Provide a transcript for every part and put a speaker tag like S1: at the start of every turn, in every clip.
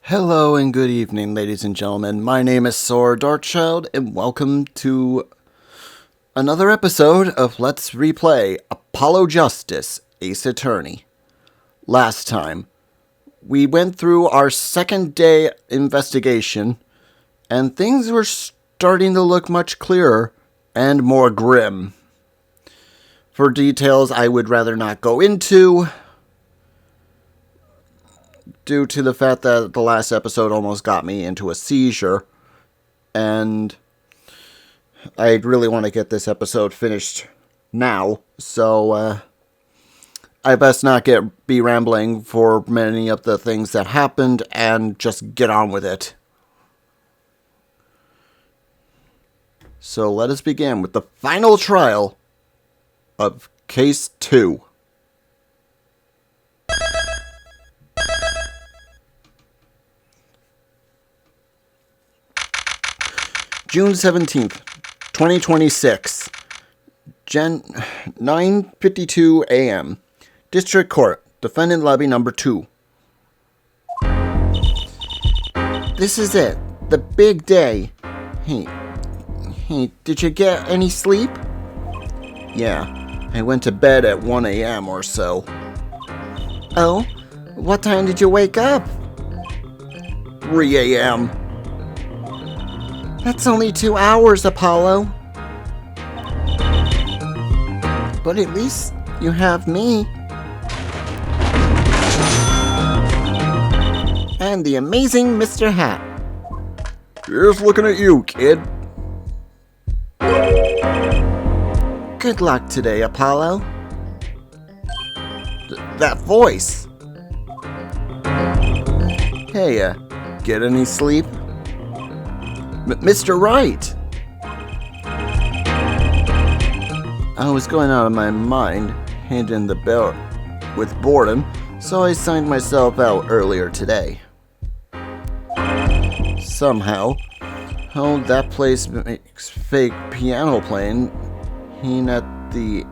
S1: Hello and good evening, ladies and gentlemen. My name is Saur, Darkchylde, and welcome to another episode of Let's Replay Apollo Justice, Ace Attorney. Last time, we went through our second day investigation, and things were starting to look much clearer and more grim. For details I would rather not go into, due to the fact that the last episode almost got me into a seizure, and I really want to get this episode finished now, so I best not be rambling for many of the things that happened and just get on with it. So let us begin with the final trial of Case 2. June 17th, 2026, 9:52 a.m. District Court, Defendant Lobby Number 2. This is it, the big day. Hey, did you get any sleep? Yeah, I went to bed at 1 a.m. or so. Oh, what time did you wake up? 3 a.m. That's only 2 hours, Apollo. But at least you have me. And the amazing Mr. Hat. Here's looking at you, kid. Good luck today, Apollo. That voice. Hey, get any sleep? Mr. Wright! I was going out of my mind, handing the belt with boredom, so I signed myself out earlier today. Somehow, that place makes fake piano playing at the...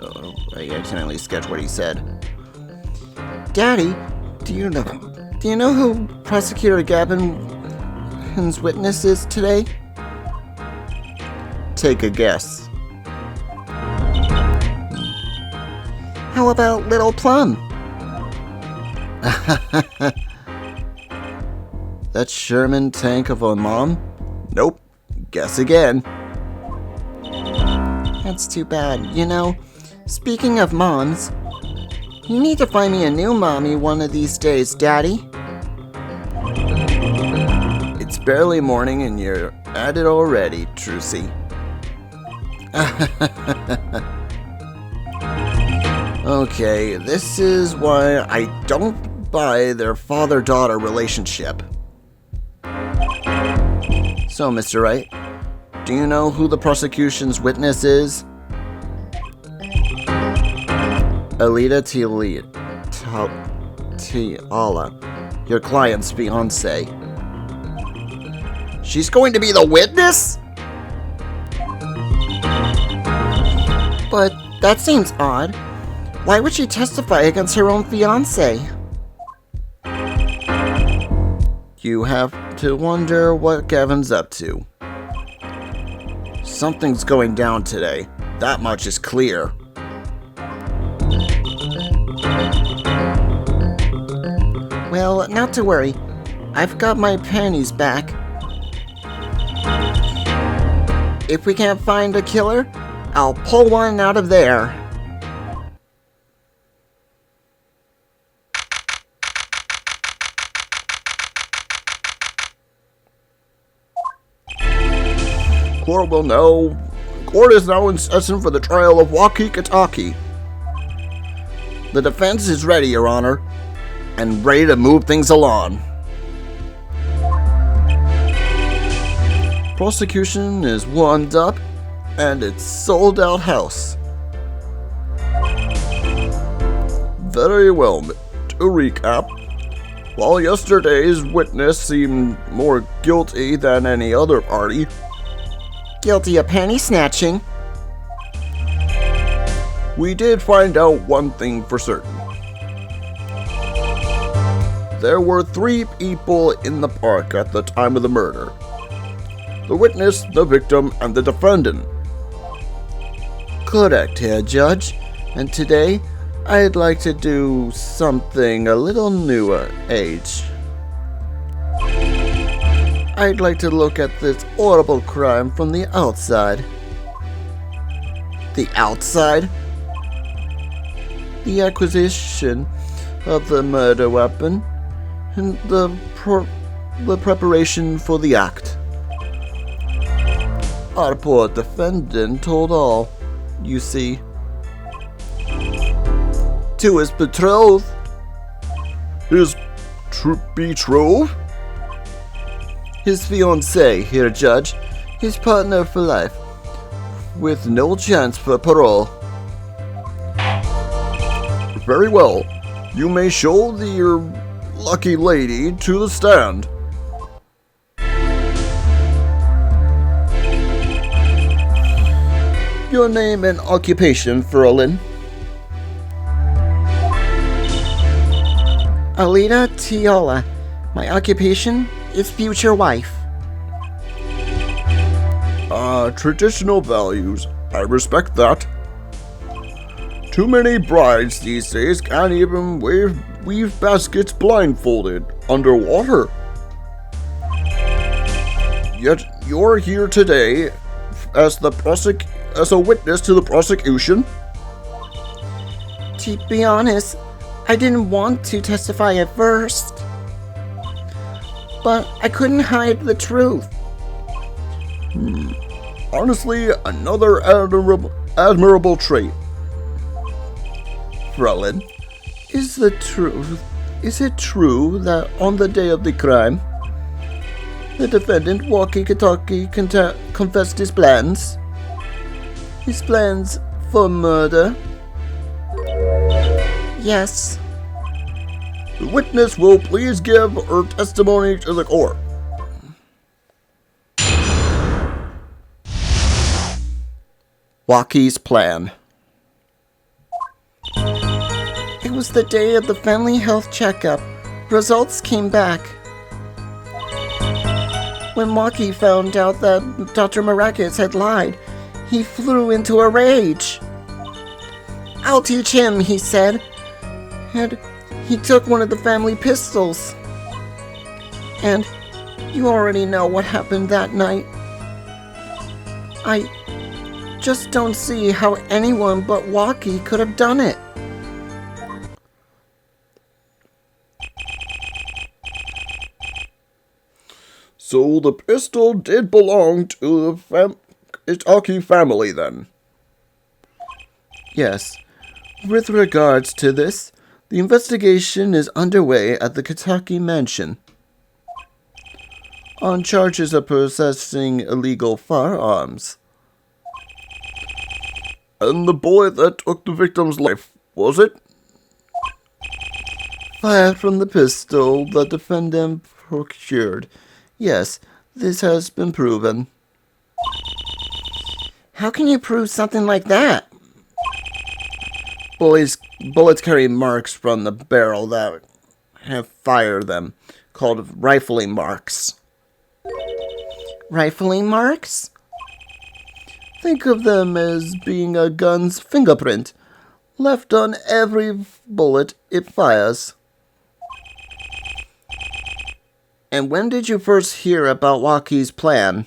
S1: Oh, I accidentally sketched what he said. Daddy, do you know who Prosecutor Gavin's witness is today? Take a guess. How about Little Plum? That Sherman tank of a mom? Nope. Guess again. That's too bad. You know, speaking of moms, you need to find me a new mommy one of these days, Daddy. It's barely morning and you're at it already, Trucy. Okay, this is why I don't buy their father-daughter relationship. So, Mr. Wright, do you know who the prosecution's witness is? Alita Tiala, your client's fiancé. She's going to be the witness? But that seems odd. Why would she testify against her own fiancé? You have to wonder what Gavin's up to. Something's going down today. That much is clear. Well, not to worry. I've got my panties back. If we can't find a killer, I'll pull one out of there. Court will know. Court is now in session for the trial of Wakikataki. The defense is ready, Your Honor, and ready to move things along. Prosecution is warmed up, and it's sold-out house. Very well, to recap, while yesterday's witness seemed more guilty than any other party, guilty of panty snatching, we did find out one thing for certain. there were 3 people in the park at the time of the murder. The witness, the victim, and the defendant. Correct here, Judge. And today, I'd like to do something a little newer age. I'd like to look at this horrible crime from the outside. The outside? The acquisition of the murder weapon and the preparation for the act. Our poor defendant told all, you see. To his betrothed. His betrothed? His fiancée here, Judge. His partner for life. With no chance for parole. Very well. You may show the lucky lady to the stand. Your name and occupation, Ferlin?
S2: Alita Tiola. My occupation is future wife.
S1: Traditional values. I respect that. Too many brides these days can't even weave baskets blindfolded underwater. Yet you're here today as a witness to the prosecution.
S2: To be honest, I didn't want to testify at first, but I couldn't hide the truth.
S1: Honestly, another admirable trait. Frelin, is it true that on the day of the crime, the defendant, walkie-talkie, confessed his plans? His plans for murder?
S2: Yes.
S1: The witness will please give her testimony to the court. Walkie's plan.
S2: It was the day of the family health checkup. Results came back. When Walkie found out that Dr. Maracas had lied, he flew into a rage. I'll teach him, he said. And he took one of the family pistols. And you already know what happened that night. I just don't see how anyone but Walkie could have done it.
S1: So the pistol did belong to the Itaki family then? Yes. With regards to this, the investigation is underway at the Kitaki mansion on charges of possessing illegal firearms. And the bullet that took the victim's life, was it? Fired from the pistol the defendant procured. Yes, this has been proven.
S2: How can you prove something like that?
S1: Bullets carry marks from the barrel that have fired them, called rifling marks.
S2: Rifling marks?
S1: Think of them as being a gun's fingerprint, left on every bullet it fires. And when did you first hear about Walkie's plan?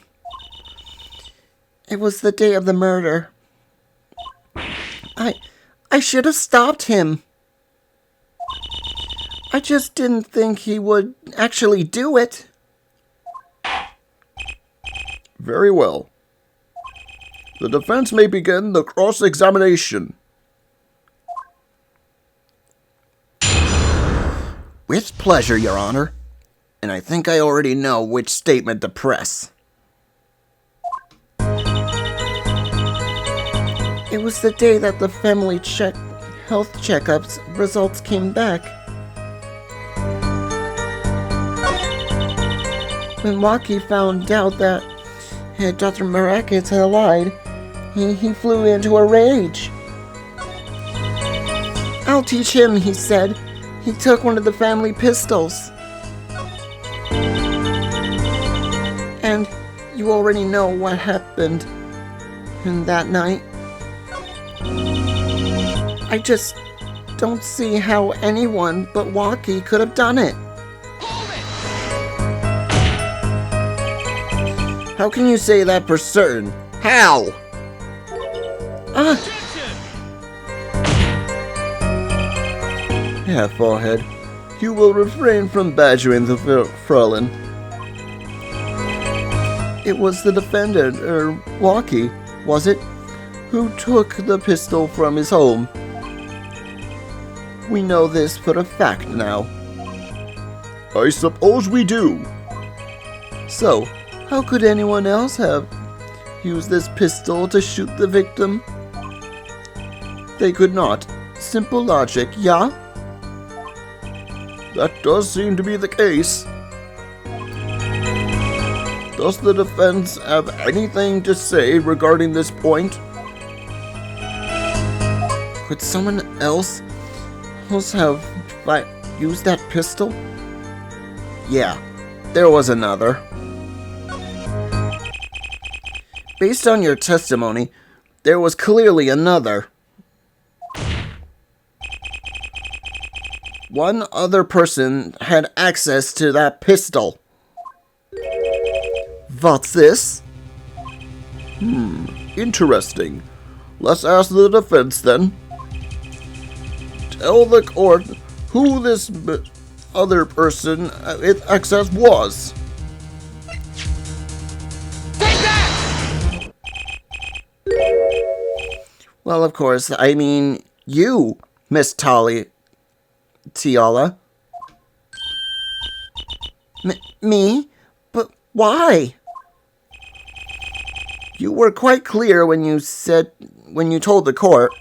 S2: It was the day of the murder. I should have stopped him. I just didn't think he would actually do it.
S1: Very well. The defense may begin the cross-examination. With pleasure, Your Honor. And I think I already know which statement to press.
S2: It was the day that the family health checkups results came back. When Walkie found out that Dr. Maracas had lied, he flew into a rage. I'll teach him, he said. He took one of the family pistols. And you already know what happened that night. I just don't see how anyone but Walkie could have done it.
S1: How can you say that for certain? How? Yeah, forehead. You will refrain from badgering the Fraulein. It was the defendant, Walkie, was it, who took the pistol from his home. We know this for a fact now. I suppose we do. So, how could anyone else have used this pistol to shoot the victim? They could not. Simple logic, yeah? That does seem to be the case. Does the defense have anything to say regarding this point?
S2: Could someone else have used that pistol?
S1: Yeah, there was another. Based on your testimony, there was clearly another. One other person had access to that pistol. What's this? Interesting. Let's ask the defense then. Tell the court who this other person with access was. Well, of course, I mean you, Miss Tiala.
S2: Me? But why?
S1: You were quite clear when you told the court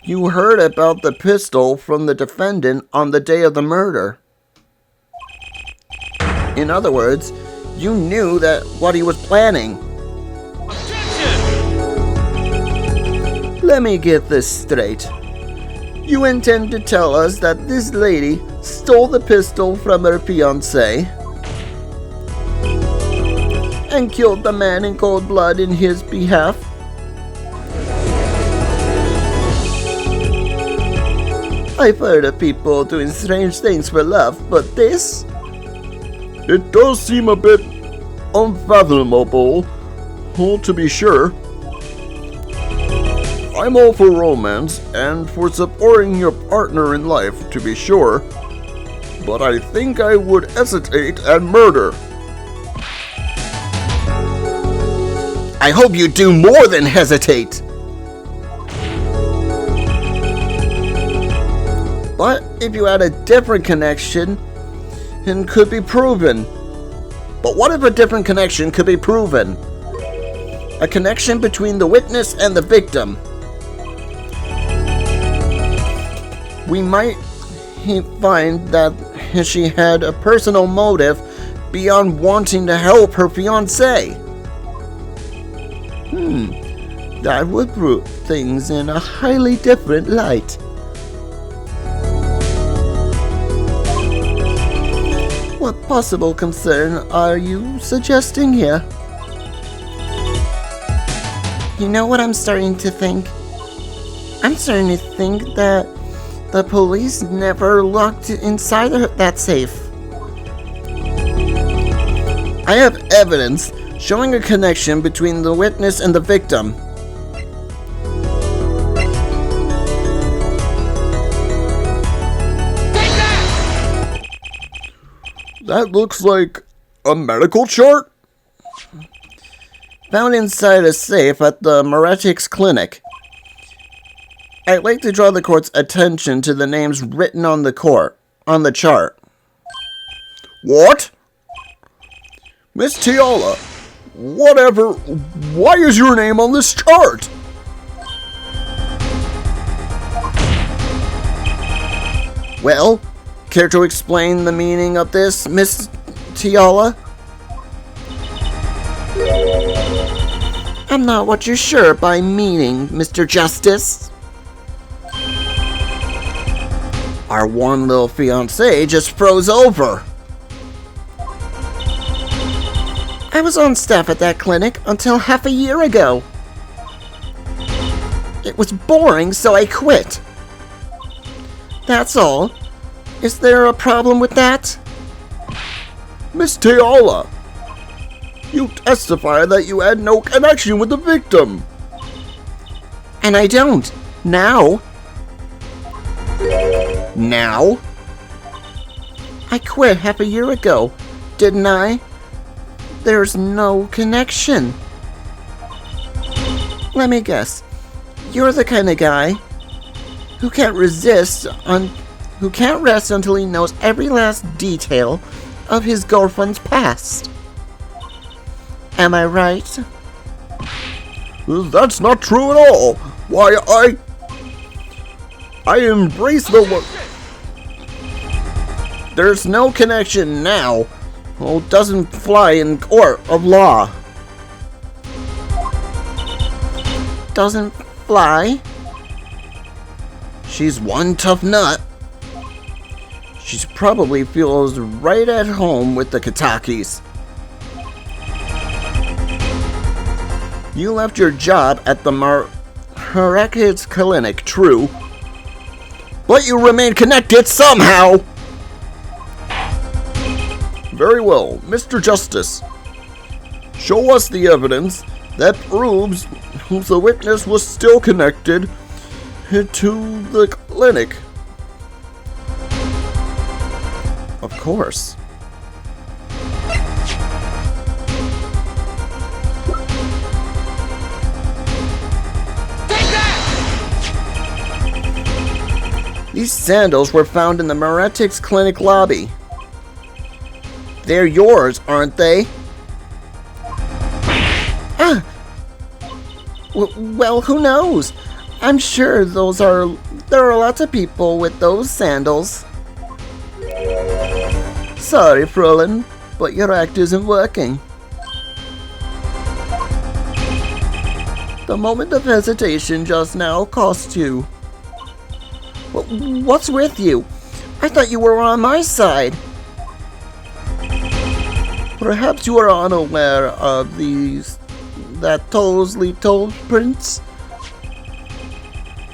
S1: you heard about the pistol from the defendant on the day of the murder. In other words, you knew that what he was planning. Let me get this straight. You intend to tell us that this lady stole the pistol from her fiancé and killed the man in cold blood in his behalf? I've heard of people doing strange things for love, but this? It does seem a bit unfathomable, to be sure. I'm all for romance and for supporting your partner in life, to be sure, but I think I would hesitate at murder. I hope you do more than hesitate. But if you had a different connection, it could be proven. But what if a different connection could be proven? A connection between the witness and the victim. We might find that she had a personal motive beyond wanting to help her fiancé. That would put things in a highly different light. What possible concern are you suggesting here?
S2: You know what I'm starting to think? I'm starting to think that the police never looked inside that safe.
S1: I have evidence showing a connection between the witness and the victim. That looks like a medical chart? Found inside a safe at the Meretics Clinic. I'd like to draw the court's attention to the names written on the chart. What? Miss Tiala, whatever, why is your name on this chart? Well, care to explain the meaning of this, Miss Tiala?
S2: I'm not what you're sure by meaning, Mr. Justice.
S1: Our warm little fiancé just froze over.
S2: I was on staff at that clinic until half a year ago. It was boring, so I quit. That's all. Is there a problem with that?
S1: Miss Teala, you testify that you had no connection with the victim.
S2: And I don't. Now.
S1: Now?
S2: I quit half a year ago, didn't I? There's no connection. Let me guess. You're the kind of guy who can't rest until he knows every last detail of his girlfriend's past. Am I right?
S1: That's not true at all. Why, I embrace the look. There's no connection now. Well, doesn't fly in court of law.
S2: Doesn't fly?
S1: She's one tough nut. She probably feels right at home with the Katakis. You left your job at the Marakids Clinic, true. But you remain connected somehow! Very well, Mr. Justice. Show us the evidence that proves the witness was still connected to the clinic. Of course. These sandals were found in the Meretics Clinic lobby. They're yours, aren't they?
S2: Well, who knows? I'm sure there are lots of people with those sandals. Sorry, Fräulein, but your act isn't working. The moment of hesitation just now cost you. What's with you? I thought you were on my side. Perhaps you are unaware of that Tosley toe prints.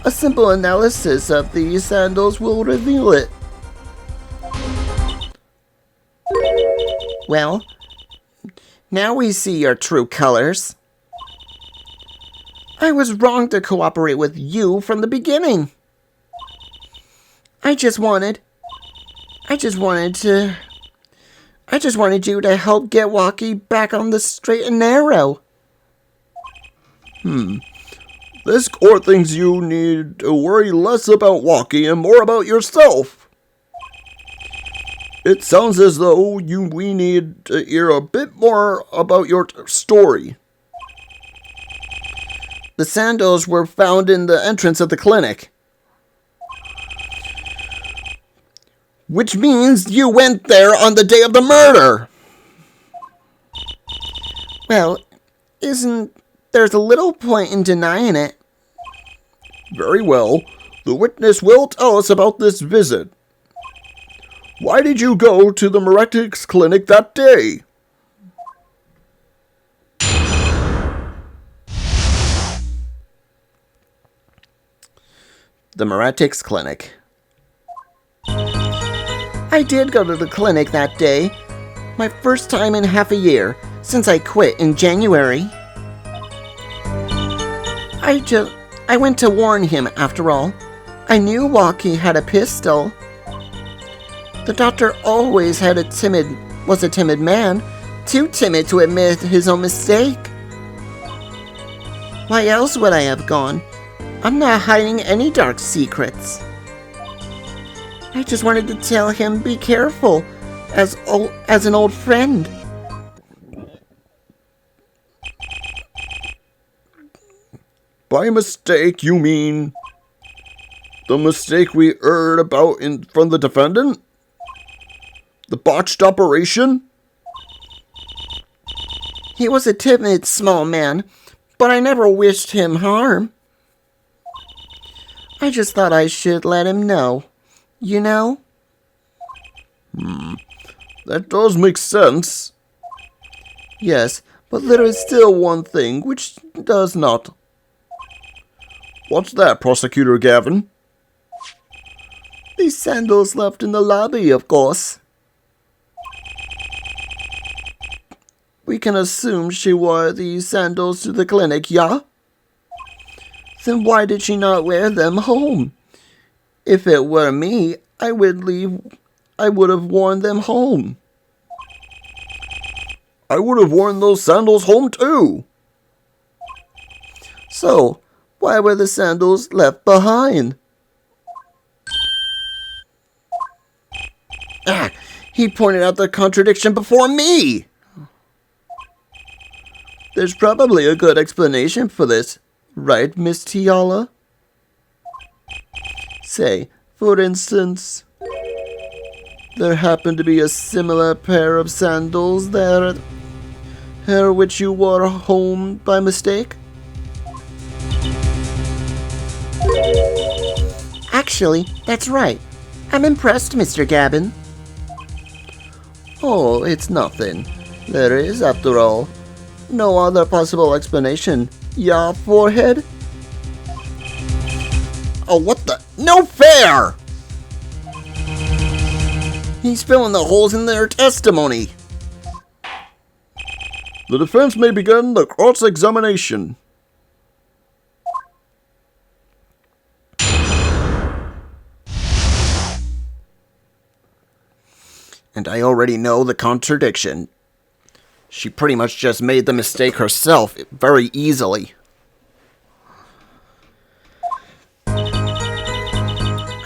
S2: A simple analysis of these sandals will reveal it. Well, now we see your true colors. I was wrong to cooperate with you from the beginning. I just wanted you to help get Walkie back on the straight and narrow.
S1: This court thinks you need to worry less about Walkie and more about yourself. It sounds as though we need to hear a bit more about your story.
S2: The sandals were found in the entrance of the clinic.
S1: Which means you went there on the day of the murder.
S2: Well, there's a little point in denying it.
S1: Very well. The witness will tell us about this visit. Why did you go to the Meretics Clinic that day?
S2: The Meretics Clinic. I did go to the clinic that day. My first time in half a year, since I quit in January. I went to warn him, after all. I knew Walkie had a pistol. The doctor always was a timid man, too timid to admit his own mistake. Why else would I have gone? I'm not hiding any dark secrets. I just wanted to tell him be careful, as an old friend.
S1: By mistake, you mean the mistake we heard about from the defendant? The botched operation?
S2: He was a timid, small man, but I never wished him harm. I just thought I should let him know. You know?
S1: That does make sense.
S2: Yes, but there is still one thing which does not.
S1: What's that, Prosecutor Gavin?
S2: These sandals left in the lobby, of course. We can assume she wore these sandals to the clinic, yeah? Then why did she not wear them home? If it were me, I would have worn them home.
S1: I would have worn those sandals home too.
S2: So, why were the sandals left behind? Ah, he pointed out the contradiction before me. There's probably a good explanation for this, right, Miss Tiala? Say, for instance, there happened to be a similar pair of sandals there, which you wore home by mistake? Actually, that's right. I'm impressed, Mr. Gavin. Oh, it's nothing. There is, after all, no other possible explanation. Yeah, forehead?
S1: Oh, what the? No fair!
S2: He's filling the holes in their testimony.
S1: The defense may begin the cross-examination.
S2: And I already know the contradiction. She pretty much just made the mistake herself very easily.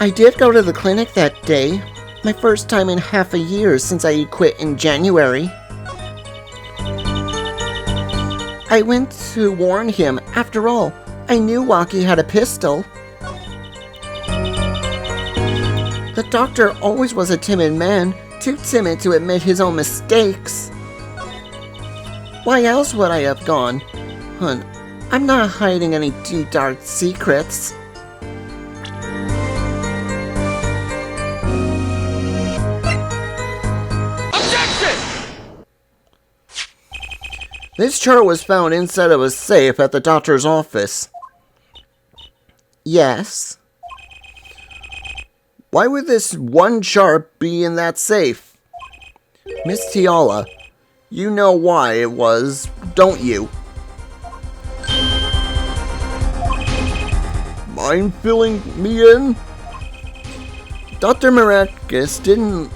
S2: I did go to the clinic that day. My first time in half a year since I quit in January. I went to warn him. After all, I knew Walkie had a pistol. The doctor always was a timid man, too timid to admit his own mistakes. Why else would I have gone? Hun, I'm not hiding any deep dark secrets. This chart was found inside of a safe at the doctor's office. Yes. Why would this one chart be in that safe? Miss Tiala, you know why it was, don't you?
S1: Mind filling me in?
S2: Dr. Maracus didn't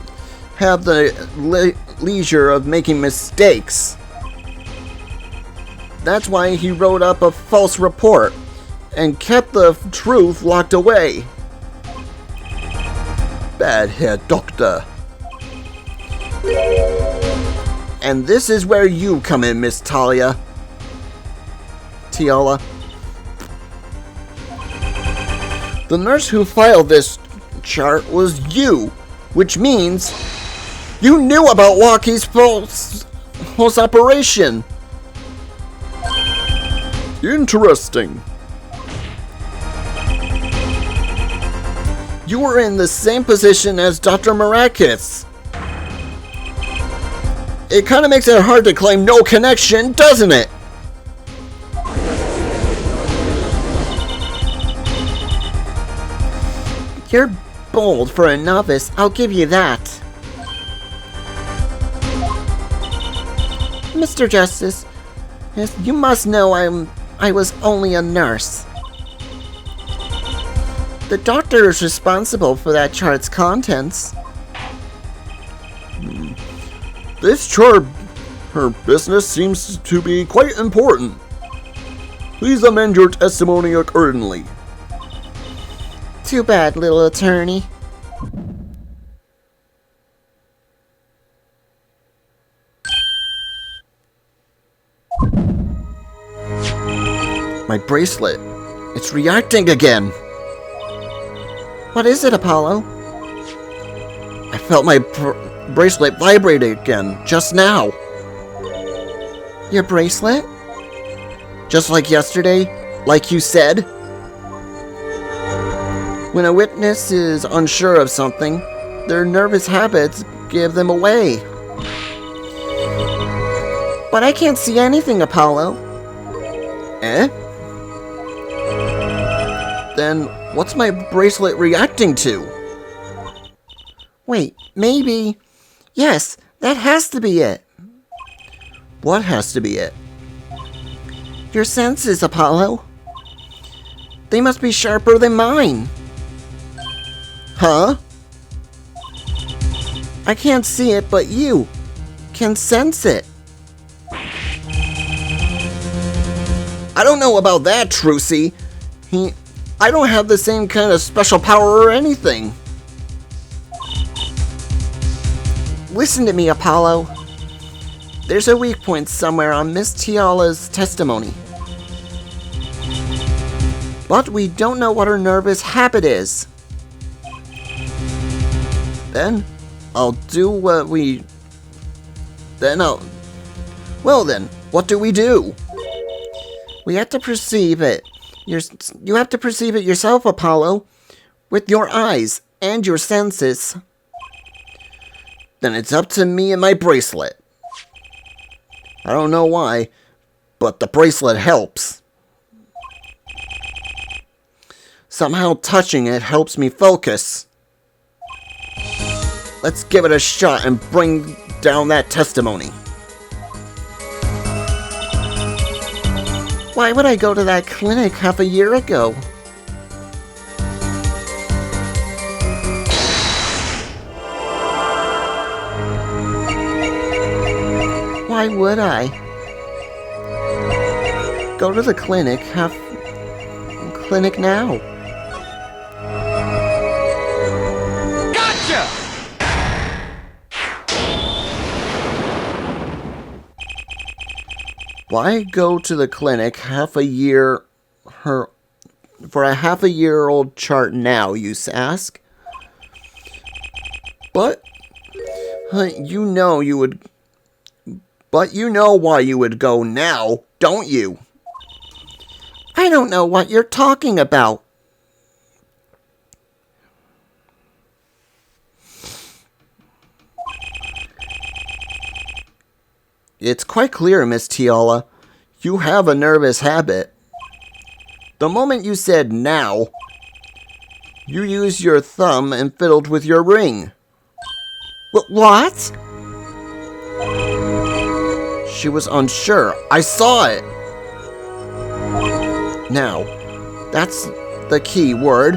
S2: have the leisure of making mistakes. That's why he wrote up a false report and kept the truth locked away.
S1: Bad Herr Doctor.
S2: And this is where you come in, Miss Talia. Tiala. The nurse who filed this chart was you, which means you knew about Walkie's false operation.
S1: Interesting.
S2: You were in the same position as Dr. Maracus. It kind of makes it hard to claim no connection, doesn't it? You're bold for a novice, I'll give you that. Mr. Justice, yes, you must know I was only a nurse. The doctor is responsible for that chart's contents.
S1: This chart, her business seems to be quite important. Please amend your testimony accordingly.
S2: Too bad, little attorney. My bracelet. It's reacting again. What is it, Apollo? I felt my bracelet vibrate again, just now. Your bracelet? Just like yesterday, like you said? When a witness is unsure of something, their nervous habits give them away. But I can't see anything, Apollo.
S1: Eh? Then what's my bracelet reacting to?
S2: Wait, maybe... Yes, that has to be it.
S1: What has to be it?
S2: Your senses, Apollo. They must be sharper than mine.
S1: Huh?
S2: I can't see it, but you can sense it.
S1: I don't know about that, Trucy. I don't have the same kind of special power or anything.
S2: Listen to me, Apollo. There's a weak point somewhere on Miss Tiala's testimony. But we don't know what her nervous habit is.
S1: Then, I'll do what we... Then I'll... Well then, what do we do?
S2: We have to perceive it. You have to perceive it yourself, Apollo. With your eyes and your senses.
S1: Then it's up to me and my bracelet. I don't know why, but the bracelet helps. Somehow touching it helps me focus. Let's give it a shot and bring down that testimony.
S2: Why would I go to that clinic half a year ago? Why would I? Go to the clinic now.
S1: Why go to the clinic for a half-a-year-old chart now, you ask? But you know why you would go now, don't you?
S2: I don't know what you're talking about.
S1: It's quite clear, Miss Tiala. You have a nervous habit. The moment you said now, you used your thumb and fiddled with your ring.
S2: What?
S1: She was unsure. I saw it. Now, that's the key word.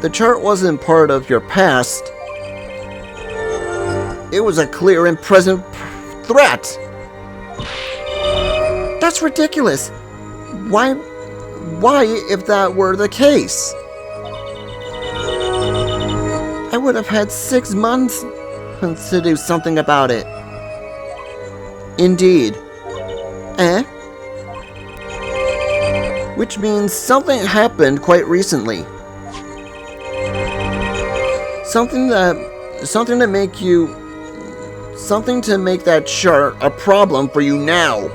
S1: The chart wasn't part of your past. It was a clear and present threat.
S2: That's ridiculous. Why if that were the case? I would have had 6 months to do something about it.
S1: Indeed.
S2: Eh?
S1: Which means something happened quite recently. Something to make that chart a problem for you now.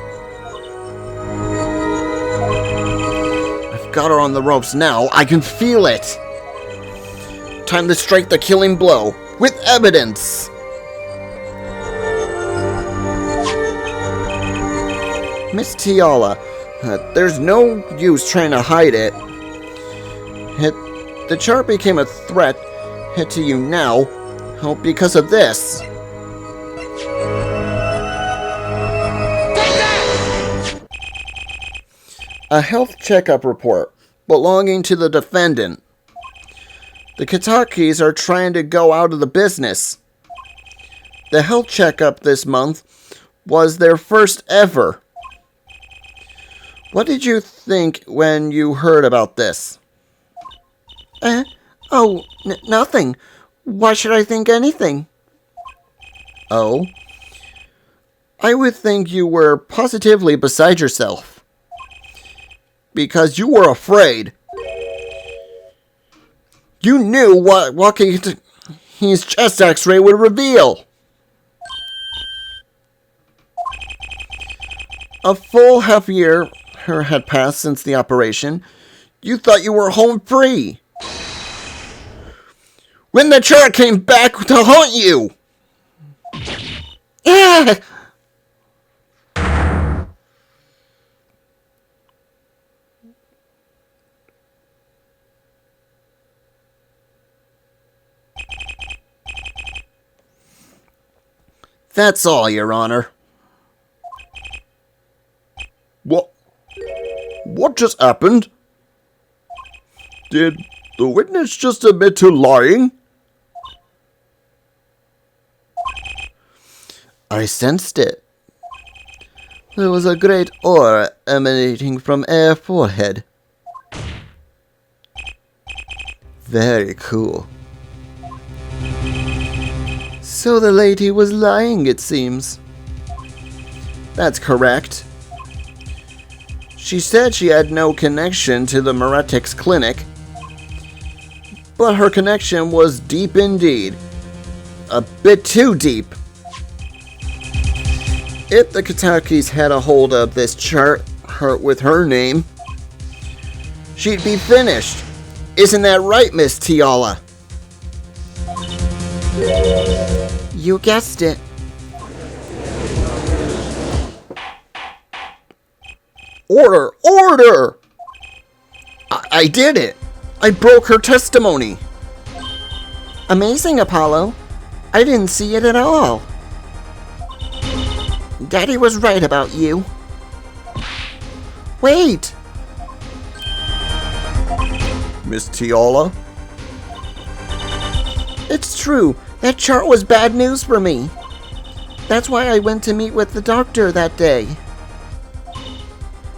S1: I've got her on the ropes now. I can feel it. Time to strike the killing blow with evidence. Miss Tiala, there's no use trying to hide it. The chart became a threat to you now because of this. A health checkup report belonging to the defendant. The Kitakis are trying to go out of the business. The health checkup this month was their first ever. What did you think when you heard about this?
S2: Nothing. Why should I think anything?
S1: Oh? I would think you were positively beside yourself. Because you were afraid. You knew what his chest x-ray would reveal. A full half-year had passed since the operation. You thought you were home free. When the chart came back to haunt you!
S2: Yeah!
S1: That's all, Your Honor. What just happened? Did the witness just admit to lying? I sensed it. There was a great aura emanating from her forehead. Very cool. So the lady was lying, it seems. That's correct. She said she had no connection to the Meretics clinic, but her connection was deep indeed. A bit too deep. If the Katakis had a hold of this chart with her name, she'd be finished. Isn't that right, Miss Tiala?
S2: You guessed it.
S1: Order! Order! I did it! I broke her testimony!
S2: Amazing, Apollo. I didn't see it at all. Daddy was right about you. Wait!
S1: Miss Tiala?
S2: It's true. That chart was bad news for me. That's why I went to meet with the doctor that day.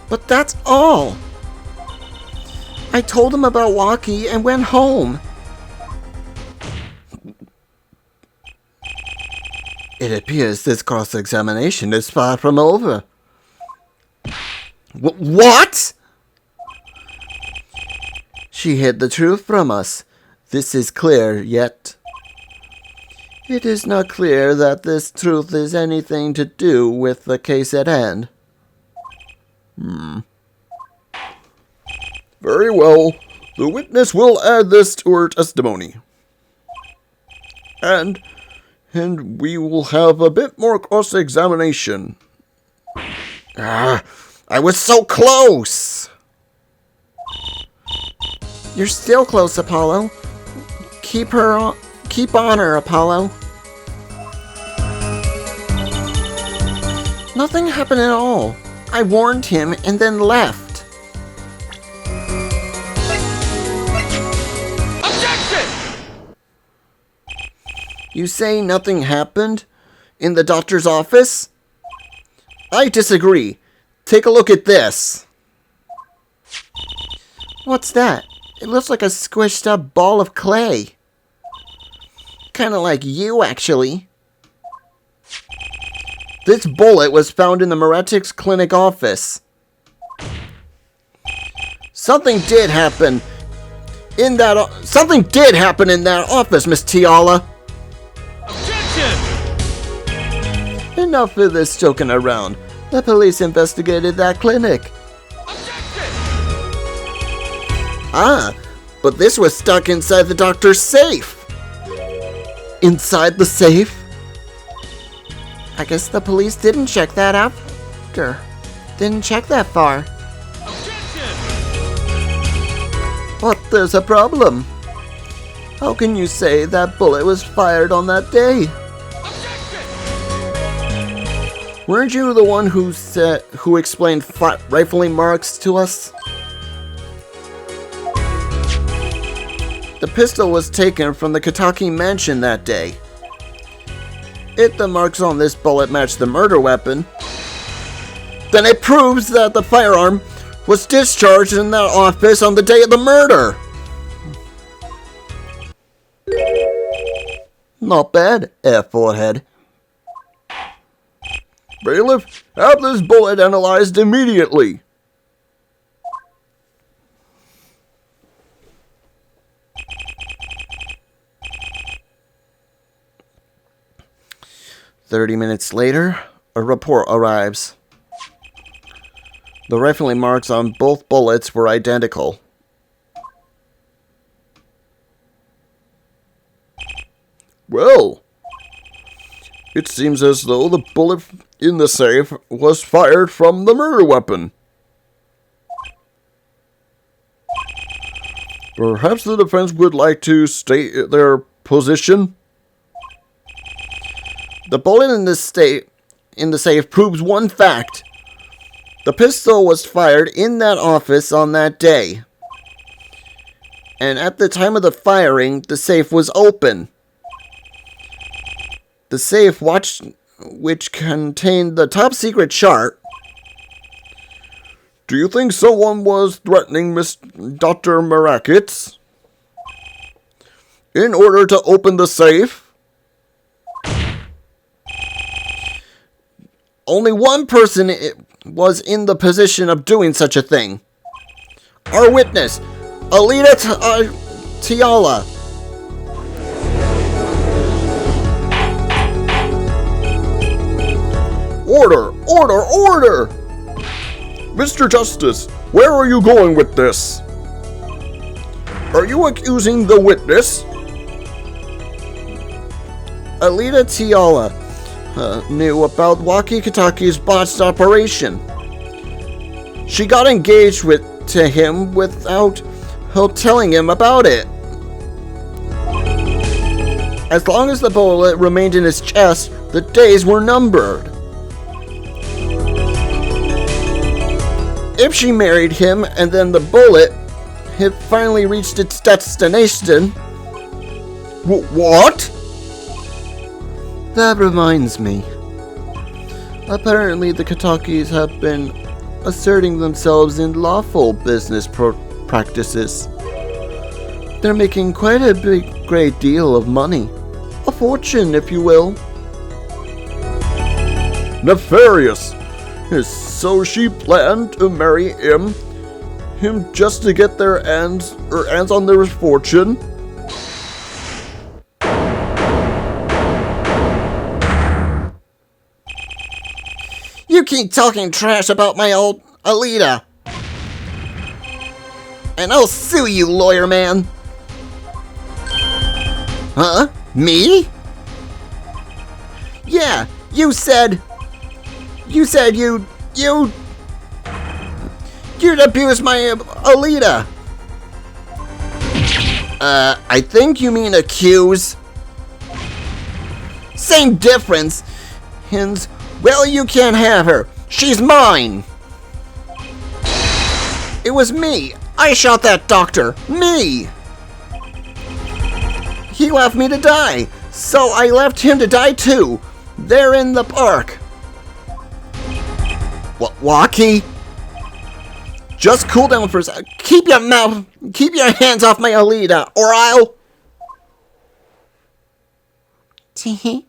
S2: But that's all. I told him about Walkie and went home.
S1: It appears this cross-examination is far from over. What? She hid the truth from us. This is clear, yet it is not clear that this truth is anything to do with the case at hand. Very well. The witness will add this to her testimony. And we will have a bit more cross-examination. I was so close!
S2: You're still close, Apollo. Keep on her, Apollo. Nothing happened at all. I warned him and then left.
S3: Objection!
S1: You say nothing happened? In the doctor's office? I disagree. Take a look at this.
S2: What's that? It looks like a squished up ball of clay. Kinda like you, actually.
S1: This bullet was found in the Meretics clinic office. Something did happen in that office, Miss Tiala.
S3: Objection!
S1: Enough of this joking around. The police investigated that clinic. But this was stuck inside the doctor's safe. Inside the safe?
S2: I guess the police didn't check that after. Didn't check that far.
S3: Objection!
S1: But there's a problem. How can you say that bullet was fired on that day?
S3: Objection!
S1: Weren't you the one who explained rifling marks to us? The pistol was taken from the Kataki mansion that day. If the marks on this bullet match the murder weapon, then it proves that the firearm was discharged in that office on the day of the murder. Not bad, forehead. Bailiff, have this bullet analyzed immediately. "30 minutes later, a report arrives. The rifling marks on both bullets were identical. Well, it seems as though the bullet in the safe was fired from the murder weapon. Perhaps the defense would like to state their position. The bullet in the safe proves one fact. The pistol was fired in that office on that day. And at the time of the firing, the safe was open. The safe which contained the top secret chart. Do you think someone was threatening Dr. Marakis in order to open the safe? Only one person was in the position of doing such a thing. Our witness, Alita Tiala. Order! Order! Order! Mr. Justice, where are you going with this? Are you accusing the witness? Alita Tiala knew about Waki Kataki's botched operation. She got engaged to him without telling him about it. As long as the bullet remained in his chest, the days were numbered. If she married him and then the bullet had finally reached its destination... What? That reminds me. Apparently the Katakis have been asserting themselves in lawful business practices. They're making quite a great deal of money. A fortune, if you will. Nefarious! So she planned to marry him just to get her hands on their fortune? You keep talking trash about my old Alita, and I'll sue you, lawyer man. Huh? Me? Yeah, you said you'd abuse my Alita. I think you mean accuse. Same difference. And, well, you can't have her. She's mine. It was me. I shot that doctor. Me. He left me to die. So I left him to die too. There in the park. Waki? Just cool down for a second. Keep your hands off my Alita, or I'll...
S2: Tee.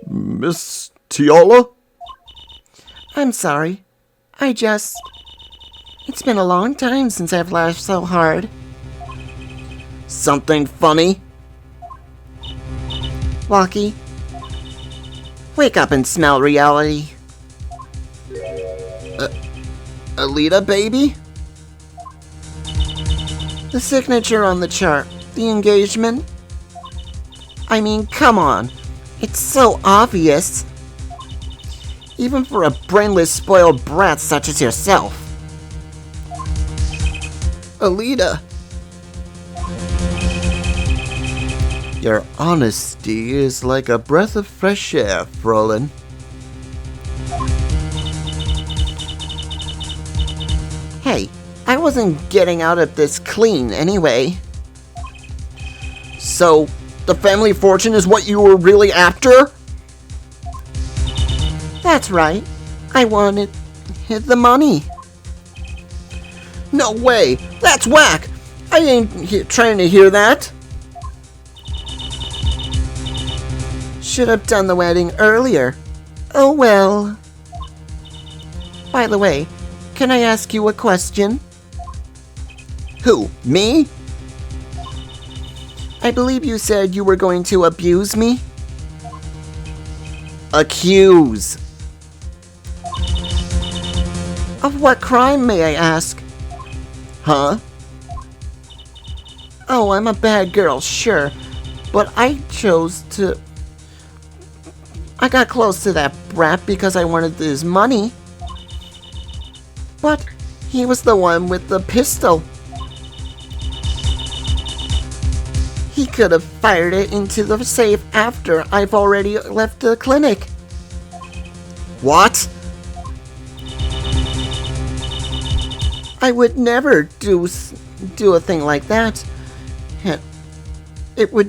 S1: Miss Tiala?
S2: I'm sorry. It's been a long time since I've laughed so hard.
S1: Something funny?
S2: Waki, wake up and smell reality.
S1: Alita, baby?
S2: The signature on the chart. The engagement. I mean, come on. It's so obvious. Even for a brainless, spoiled brat such as yourself.
S1: Alita. Your honesty is like a breath of fresh air, Frolin.
S2: Hey, I wasn't getting out of this clean anyway.
S1: So, the family fortune is what you were really after?
S2: That's right. I wanted the money.
S1: No way! That's whack! I ain't trying to hear that.
S2: Should have done the wedding earlier. Oh well. By the way, can I ask you a question?
S1: Who? Me?
S2: I believe you said you were going to abuse me?
S1: Accuse.
S2: Of what crime, may I ask?
S1: Huh?
S2: Oh, I'm a bad girl, sure. But I got close to that brat because I wanted his money. But he was the one with the pistol. He could have fired it into the safe after I've already left the clinic.
S1: What?
S2: I would never do a thing like that. It was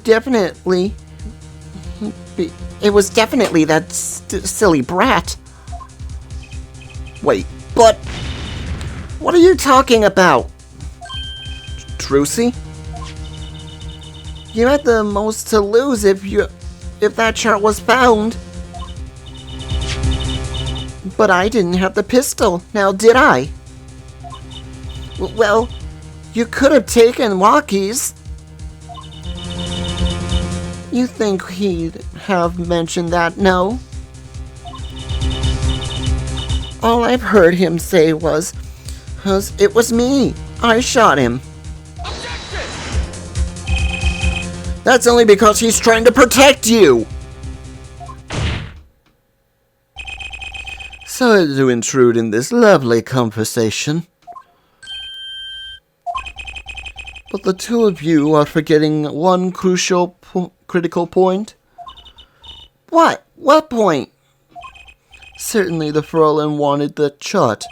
S2: definitely that silly brat.
S1: Wait, but
S2: What are you talking about?
S1: Trucy?
S2: You had the most to lose if that chart was found. But I didn't have the pistol, now did I? Well, you could have taken Walkie's. You think he'd have mentioned that, no? All I've heard him say was, it was me. I shot him.
S1: That's only because he's trying to protect you! Sorry to intrude in this lovely conversation. But the two of you are forgetting one critical point.
S2: What? What point?
S1: Certainly the Fraulein wanted the chart.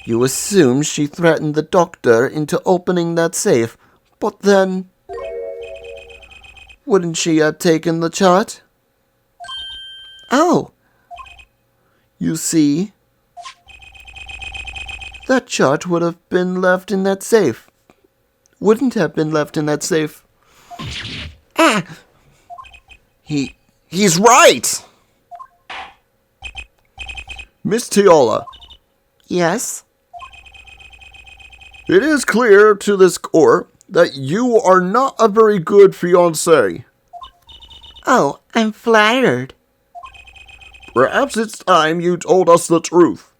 S1: You assume she threatened the doctor into opening that safe, but then... wouldn't she have taken the chart?
S2: Oh.
S1: You see? That chart would have been left in that safe. Wouldn't have been left in that safe.
S2: Ah!
S1: He's right! Miss Tiola.
S2: Yes?
S1: It is clear to this court that you are not a very good fiancé.
S2: Oh, I'm flattered.
S1: Perhaps it's time you told us the truth.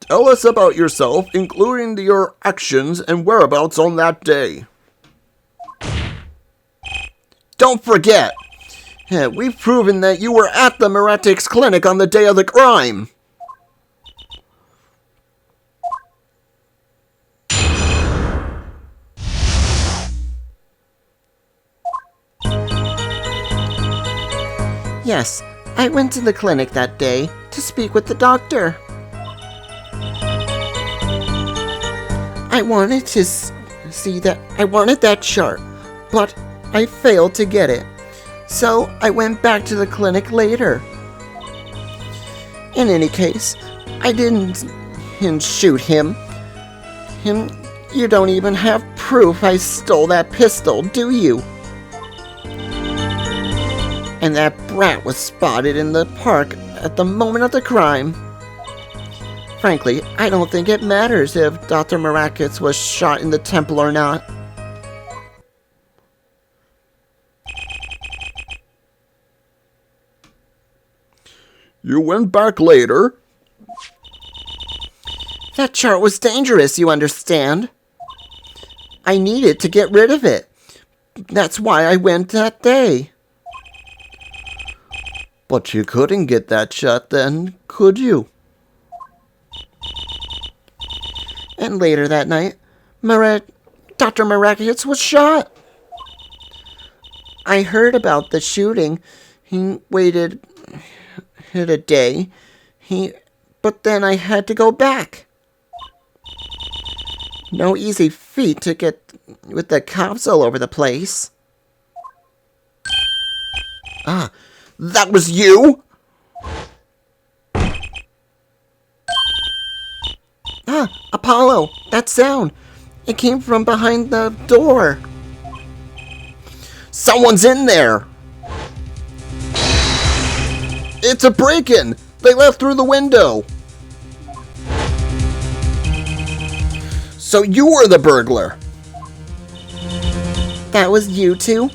S1: Tell us about yourself, including your actions and whereabouts on that day. Don't forget, we've proven that you were at the Meretics clinic on the day of the crime.
S2: Yes, I went to the clinic that day to speak with the doctor. I wanted to see that. I wanted that chart, but I failed to get it. So I went back to the clinic later. In any case, I didn't shoot him. You don't even have proof I stole that pistol, do you? And that brat was spotted in the park at the moment of the crime. Frankly, I don't think it matters if Dr. Marakis was shot in the temple or not.
S1: You went back later?
S2: That chart was dangerous, you understand? I needed to get rid of it. That's why I went that day.
S1: But you couldn't get that shot then, could you?
S2: And later that night, Dr. Marakis was shot. I heard about the shooting. He waited a day. But then I had to go back. No easy feat to get with the cops all over the place.
S1: Ah, that was you?
S2: Ah, Apollo, that sound. It came from behind the door.
S1: Someone's in there! It's a break-in! They left through the window! So you were the burglar!
S2: That was you two?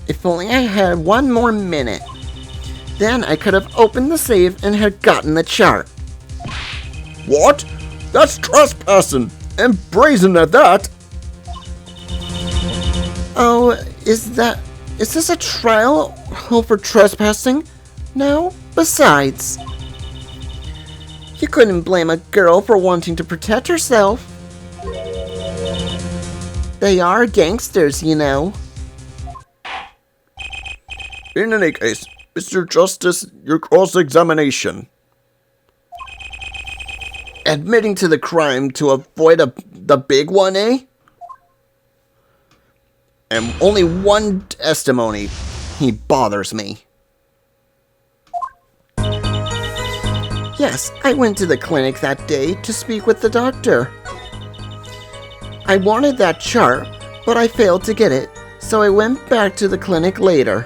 S2: If only I had one more minute. Then I could have opened the safe and had gotten the chart.
S1: What? That's trespassing, and brazen at that.
S2: Oh, is this a trial for trespassing? No? Besides, you couldn't blame a girl for wanting to protect herself. They are gangsters, you know.
S1: In any case, Mr. Justice, your cross-examination.
S2: Admitting to the crime to avoid the big one, eh?
S1: And only one testimony. He bothers me.
S2: Yes, I went to the clinic that day to speak with the doctor. I wanted that chart, but I failed to get it, so I went back to the clinic later.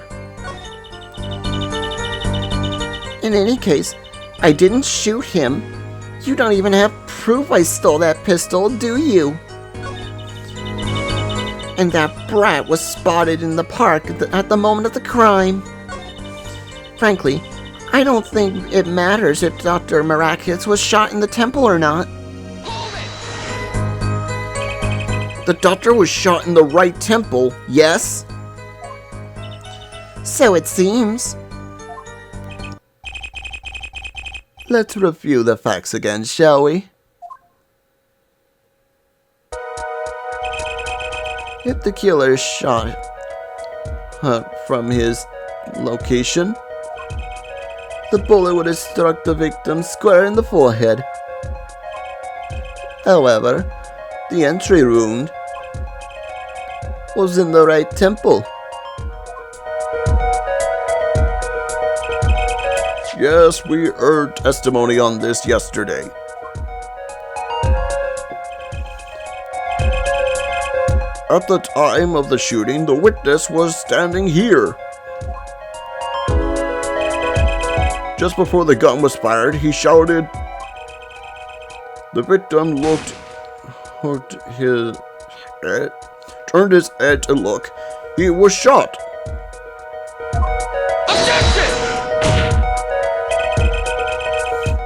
S2: In any case, I didn't shoot him. You don't even have proof I stole that pistol, do you? And that brat was spotted in the park at the moment of the crime. Frankly, I don't think it matters if Dr. Miraculous was shot in the temple or not.
S1: The doctor was shot in the right temple, yes?
S2: So it seems.
S1: Let's review the facts again, shall we? If the killer shot from his location, the bullet would have struck the victim square in the forehead. However, the entry wound was in the right temple. Yes, we heard testimony on this yesterday. At the time of the shooting, the witness was standing here. Just before the gun was fired, he shouted. The victim turned his head to look. He was shot.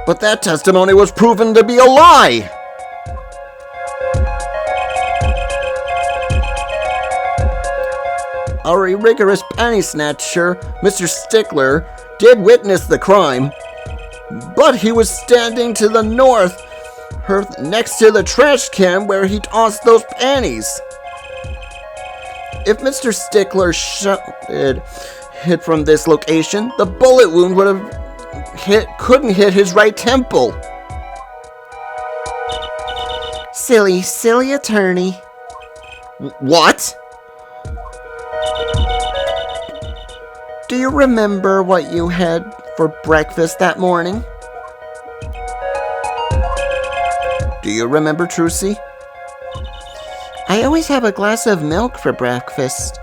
S1: But that testimony was proven to be a lie. Our rigorous panty snatcher, Mr. Stickler, did witness the crime, but he was standing to the north, next to the trash can where he tossed those panties. If Mr. Stickler hit from this location, the bullet wound would have couldn't hit his right temple.
S2: Silly attorney.
S1: What?
S2: Do you remember what you had for breakfast that morning?
S1: Do you remember, Trucy?
S2: I always have a glass of milk for breakfast.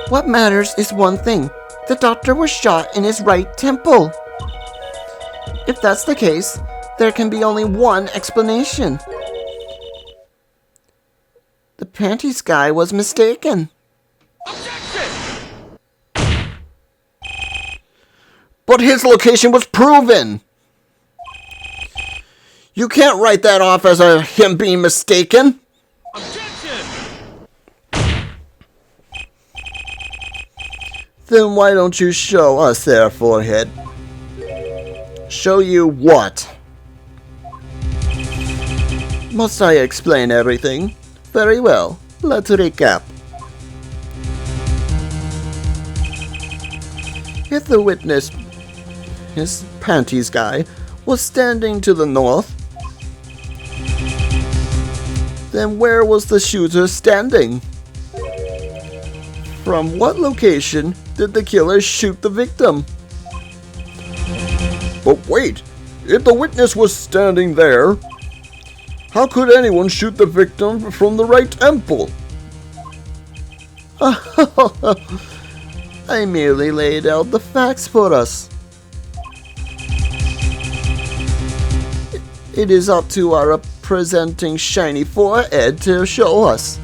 S2: What matters is one thing. The doctor was shot in his right temple. If that's the case, there can be only one explanation. The panties guy was mistaken.
S1: But his location was proven. You can't write that off as him being mistaken. Then why don't you show us their forehead? Show you what? Must I explain everything? Very well, let's recap. If the witness, his panties guy, was standing to the north, then where was the shooter standing? From what location did the killer shoot the victim? But wait, if the witness was standing there, how could anyone shoot the victim from the right temple? I merely laid out the facts for us. It is up to our presenting shiny forehead to show us.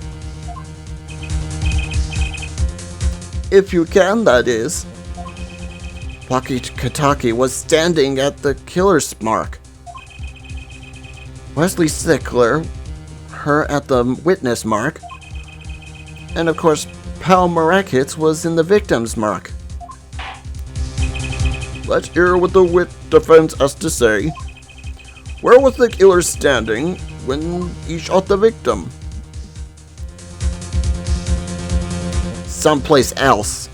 S1: If you can, that is. Wakitaki was standing at the killer's mark. Wesley Stickler, her at the witness mark. And of course, Pal Marakis was in the victim's mark. Let's hear what the defense has to say. Where was the killer standing when he shot the victim? Someplace else.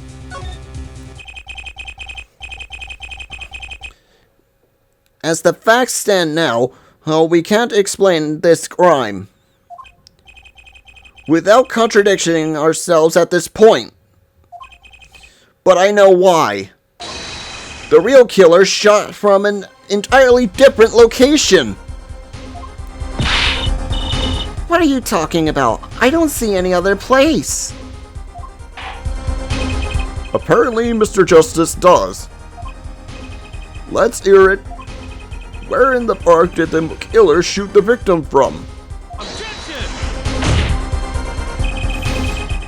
S1: As the facts stand now, we can't explain this crime without contradicting ourselves at this point. But I know why. The real killer shot from an entirely different location.
S2: What are you talking about? I don't see any other place.
S1: Apparently, Mr. Justice does. Let's hear it. Where in the park did the killer shoot the victim from?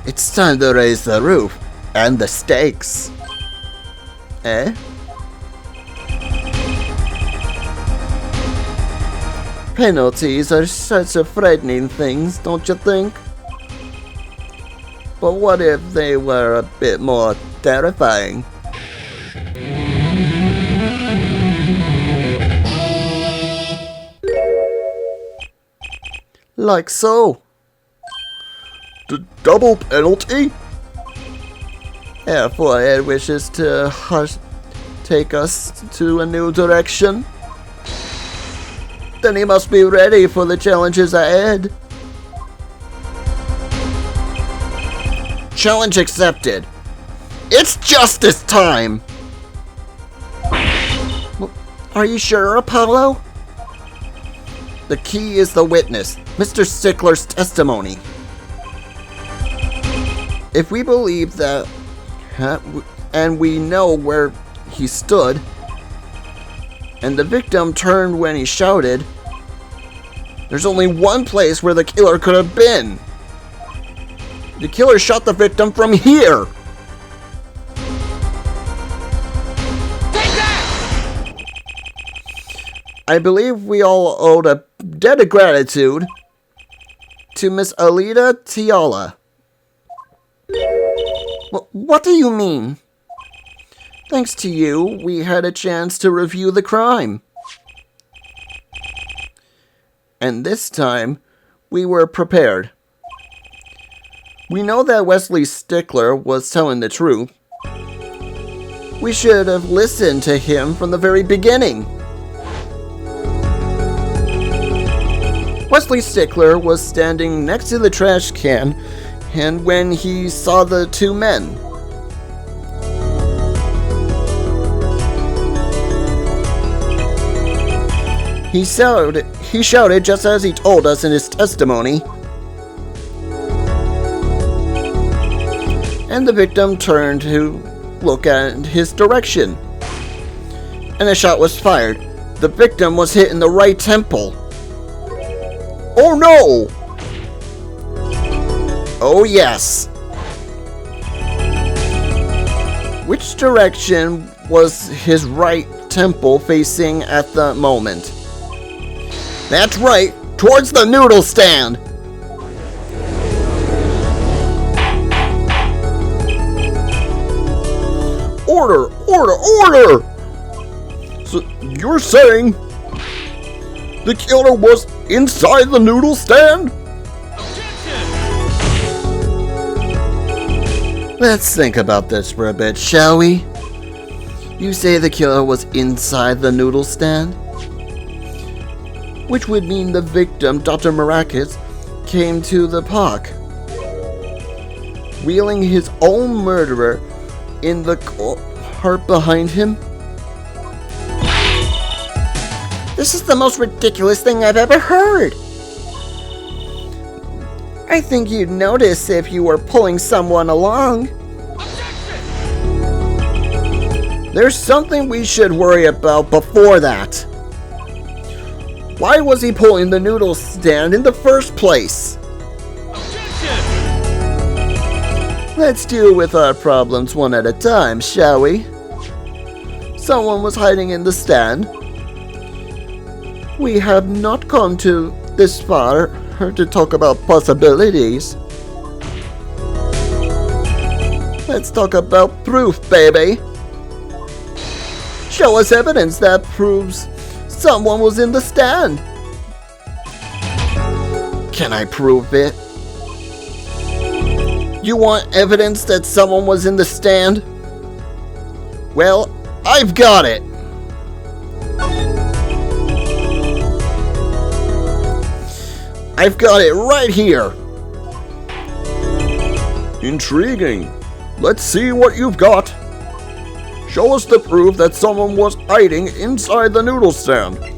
S1: It's time to raise the roof and the stakes. Eh? Penalties are such a frightening things, don't you think? But what if they were a bit more terrifying? Like so. The double penalty? Forehead wishes to take us to a new direction. Then he must be ready for the challenges ahead. Challenge accepted. It's justice time!
S2: Are you sure, Apollo?
S1: The key is the witness, Mr. Stickler's testimony. If we believe that, and we know where he stood, and the victim turned when he shouted, there's only one place where the killer could have been. The killer shot the victim from here.
S3: Take that!
S1: I believe we all owed a debt of gratitude to Miss Alida Tiala.
S2: What do you mean?
S1: Thanks to you, we had a chance to review the crime. And this time, we were prepared. We know that Wesley Stickler was telling the truth. We should have listened to him from the very beginning. Wesley Stickler was standing next to the trash can, and when he saw the two men, he shouted just as he told us in his testimony. And the victim turned to look at his direction. And a shot was fired. The victim was hit in the right temple. Oh no! Oh yes! Which direction was his right temple facing at the moment? That's right, towards the noodle stand! Order! Order! Order! So you're saying the killer was inside the noodle stand? Let's think about this for a bit, shall we? You say the killer was inside the noodle stand? Which would mean the victim, Dr. Marakis, came to the park, wheeling his own murderer in the cart behind him?
S2: This is the most ridiculous thing I've ever heard. I think you'd notice if you were pulling someone along.
S1: There's something we should worry about before that. Why was he pulling the noodle stand in the first place? Let's deal with our problems one at a time, shall we? Someone was hiding in the stand. We have not gone to this far to talk about possibilities. Let's talk about proof, baby. Show us evidence that proves someone was in the stand. Can I prove it? You want evidence that someone was in the stand? Well, I've got it. I've got it right here. Intriguing. Let's see what you've got. Show us the proof that someone was hiding inside the noodle stand.
S3: Take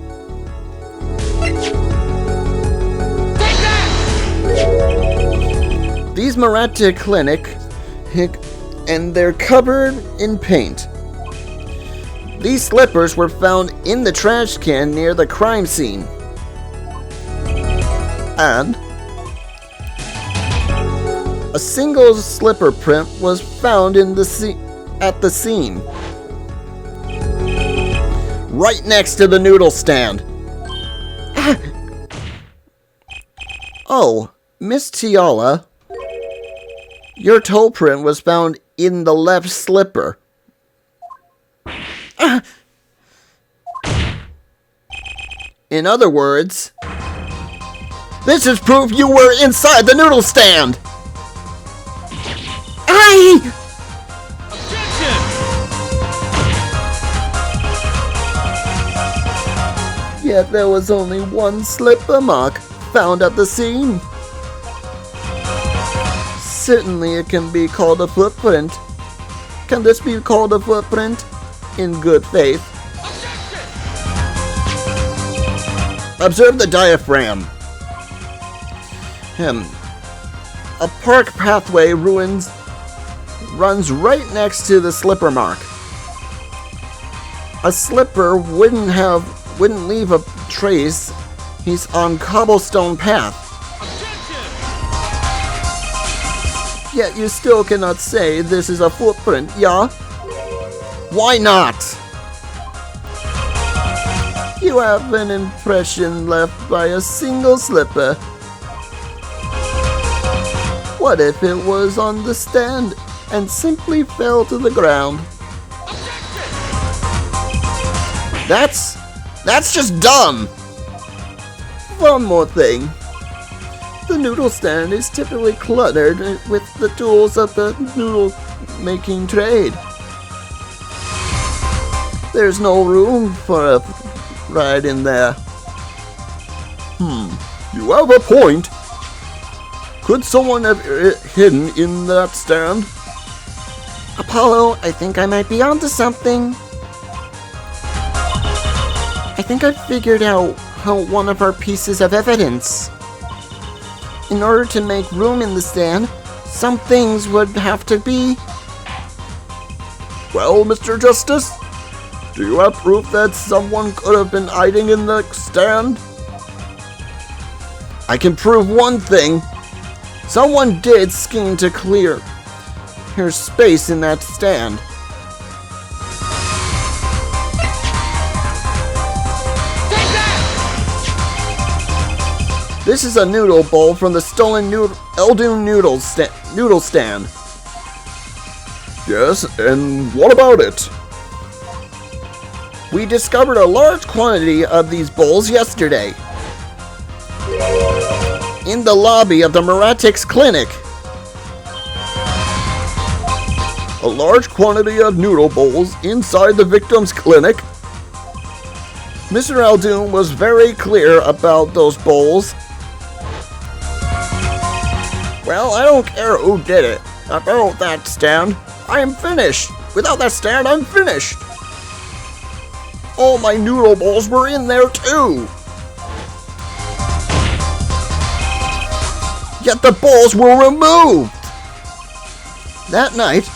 S3: that!
S1: These Maratic clinic, and they're covered in paint. These slippers were found in the trash can near the crime scene. And a single slipper print was found in the at the scene, right next to the noodle stand. Oh, Miss Tiala, your toe print was found in the left slipper. In other words, this is proof you were inside the noodle stand!
S2: Aye!
S3: Objection!
S1: Yet there was only one slipper mark found at the scene. Certainly it can be called a footprint. Can this be called a footprint? In good faith.
S3: Objection!
S1: Observe the diaphragm. A park pathway runs right next to the slipper mark. A slipper wouldn't leave a trace. He's on cobblestone path.
S3: Objection!
S1: Yet you still cannot say this is a footprint, yeah? Why not? You have an impression left by a single slipper. What if it was on the stand and simply fell to the ground? That's just dumb! One more thing. The noodle stand is typically cluttered with the tools of the noodle making trade. There's no room for a ride in there. You have a point. Could someone have hidden in that stand?
S2: Apollo, I think I might be onto something. I think I've figured out one of our pieces of evidence. In order to make room in the stand, some things would have to be...
S1: Well, Mr. Justice, do you have proof that someone could have been hiding in the stand? I can prove one thing. Someone did scheme to clear her space in that stand.
S3: Take that!
S1: This is a noodle bowl from the stolen Eldoon noodle stand. Yes, and what about it? We discovered a large quantity of these bowls yesterday in the lobby of the Maratic's clinic. A large quantity of noodle bowls inside the victim's clinic? Mr. Eldoon was very clear about those bowls. Well, I don't care who did it. About that stand, I am finished. Without that stand, I'm finished. All my noodle bowls were in there too. Yet the bowls were removed. That night,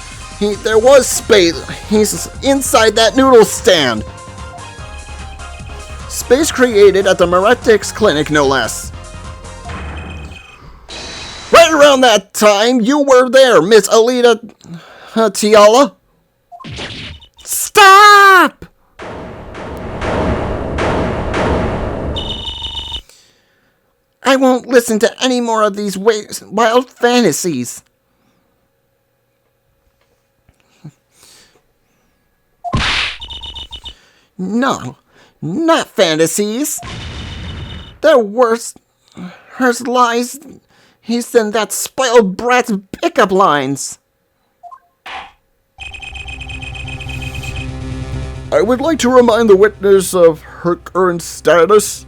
S1: there was space. He's inside that noodle stand. Space created at the Maratic's clinic, no less. Wait right around that time, you were there, Miss Alita Tiala.
S2: Stop! I won't listen to any more of these wild fantasies. No, not fantasies. They're worse. Hers lies. He's in that spoiled brat's pickup lines.
S1: I would like to remind the witness of her current status.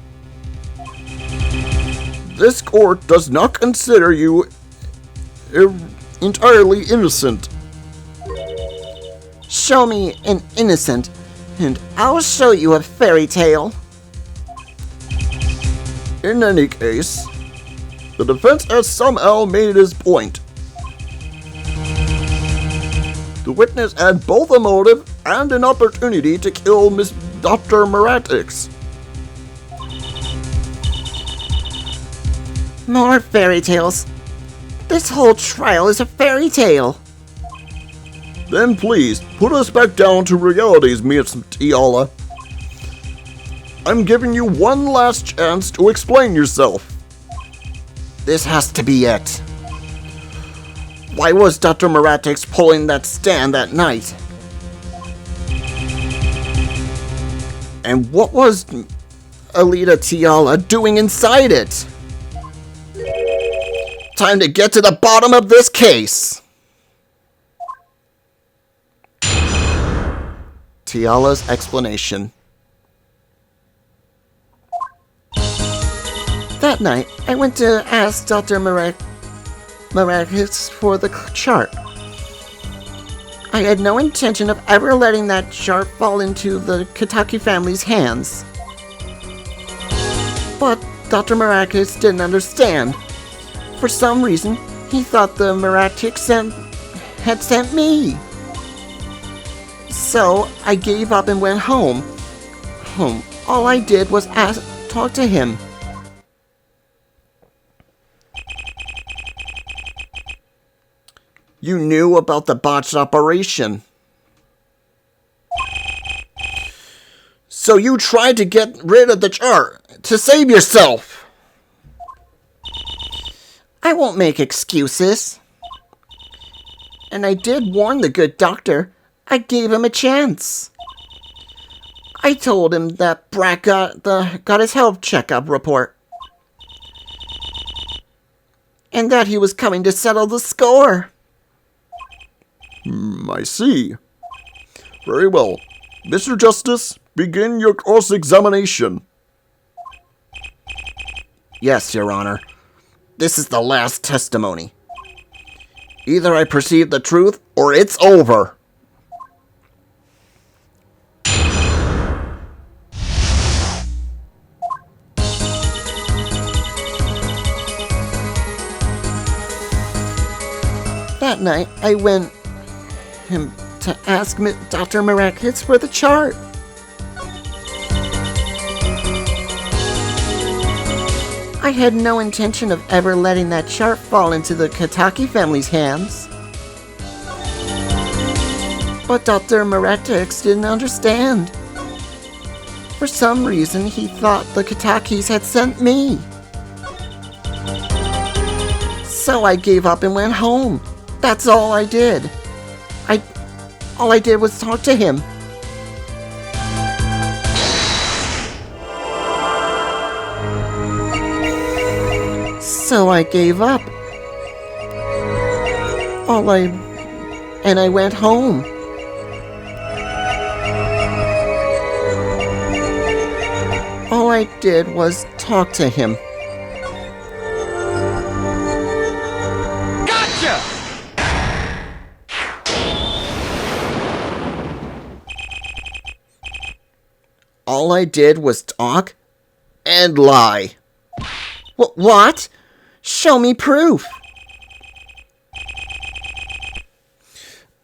S1: This court does not consider you entirely innocent.
S2: Show me an innocent, and I'll show you a fairy tale.
S1: In any case, the defense has somehow made his point. The witness had both a motive and an opportunity to kill Miss Dr. Maratix.
S2: More fairy tales. This whole trial is a fairy tale.
S1: Then please, put us back down to realities, Miss Tiala. I'm giving you one last chance to explain yourself.
S2: This has to be it. Why was Dr. Maratix pulling that stand that night? And what was Alita Tiala doing inside it? Time to get to the bottom of this case.
S1: Tiala's explanation.
S2: That night, I went to ask Dr. Maratix for the chart. I had no intention of ever letting that chart fall into the Kitaki family's hands. But Dr. Maratix didn't understand. For some reason, he thought the Maratix had sent me. So I gave up and went home. All I did was talk to him.
S1: You knew about the botched operation. So you tried to get rid of the chart to save yourself.
S2: I won't make excuses. And I did warn the good doctor. I gave him a chance. I told him that Brat got his health checkup report. And that he was coming to settle the score.
S1: I see. Very well. Mr. Justice, begin your cross-examination.
S2: Yes, Your Honor. This is the last testimony. Either I perceive the truth, or it's over. That night, I went to ask Dr. Maratix for the chart. I had no intention of ever letting that chart fall into the Kitaki family's hands. But Dr. Maratix didn't understand. For some reason, he thought the Kitakis had sent me. So I gave up and went home. That's all I did. All I did was talk to him. So I gave up. And I went home. All I did was talk to him.
S3: Gotcha!
S2: All I did was talk and lie. What? Show me proof.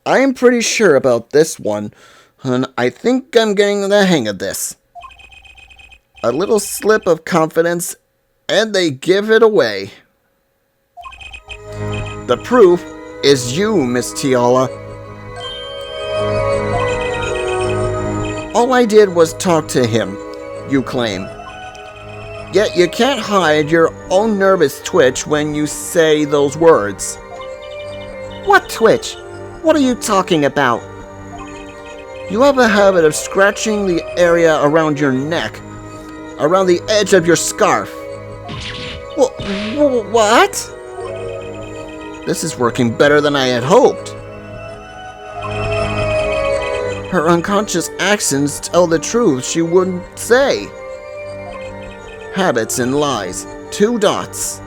S2: I'm pretty sure about this one, and I think I'm getting the hang of this. A little slip of confidence, and they give it away.
S1: The proof is you, Miss Tiala. All I did was talk to him, you claim. Yet you can't hide your own nervous twitch when you say those words.
S2: What twitch? What are you talking about?
S1: You have a habit of scratching the area around your neck, around the edge of your scarf.
S2: What?
S1: This is working better than I had hoped. Her unconscious actions tell the truth she wouldn't say. Habits and lies. 2 dots.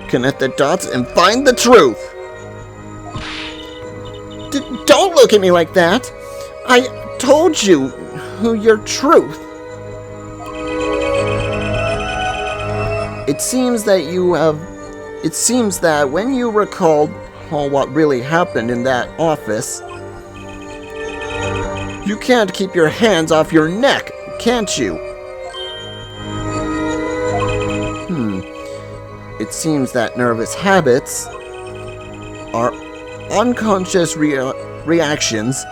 S1: Connect the dots and find the truth.
S2: Don't look at me like that. I told you your truth.
S1: It seems that when you recalled what really happened in that office, you can't keep your hands off your neck, can't you? It seems that nervous habits are unconscious reactions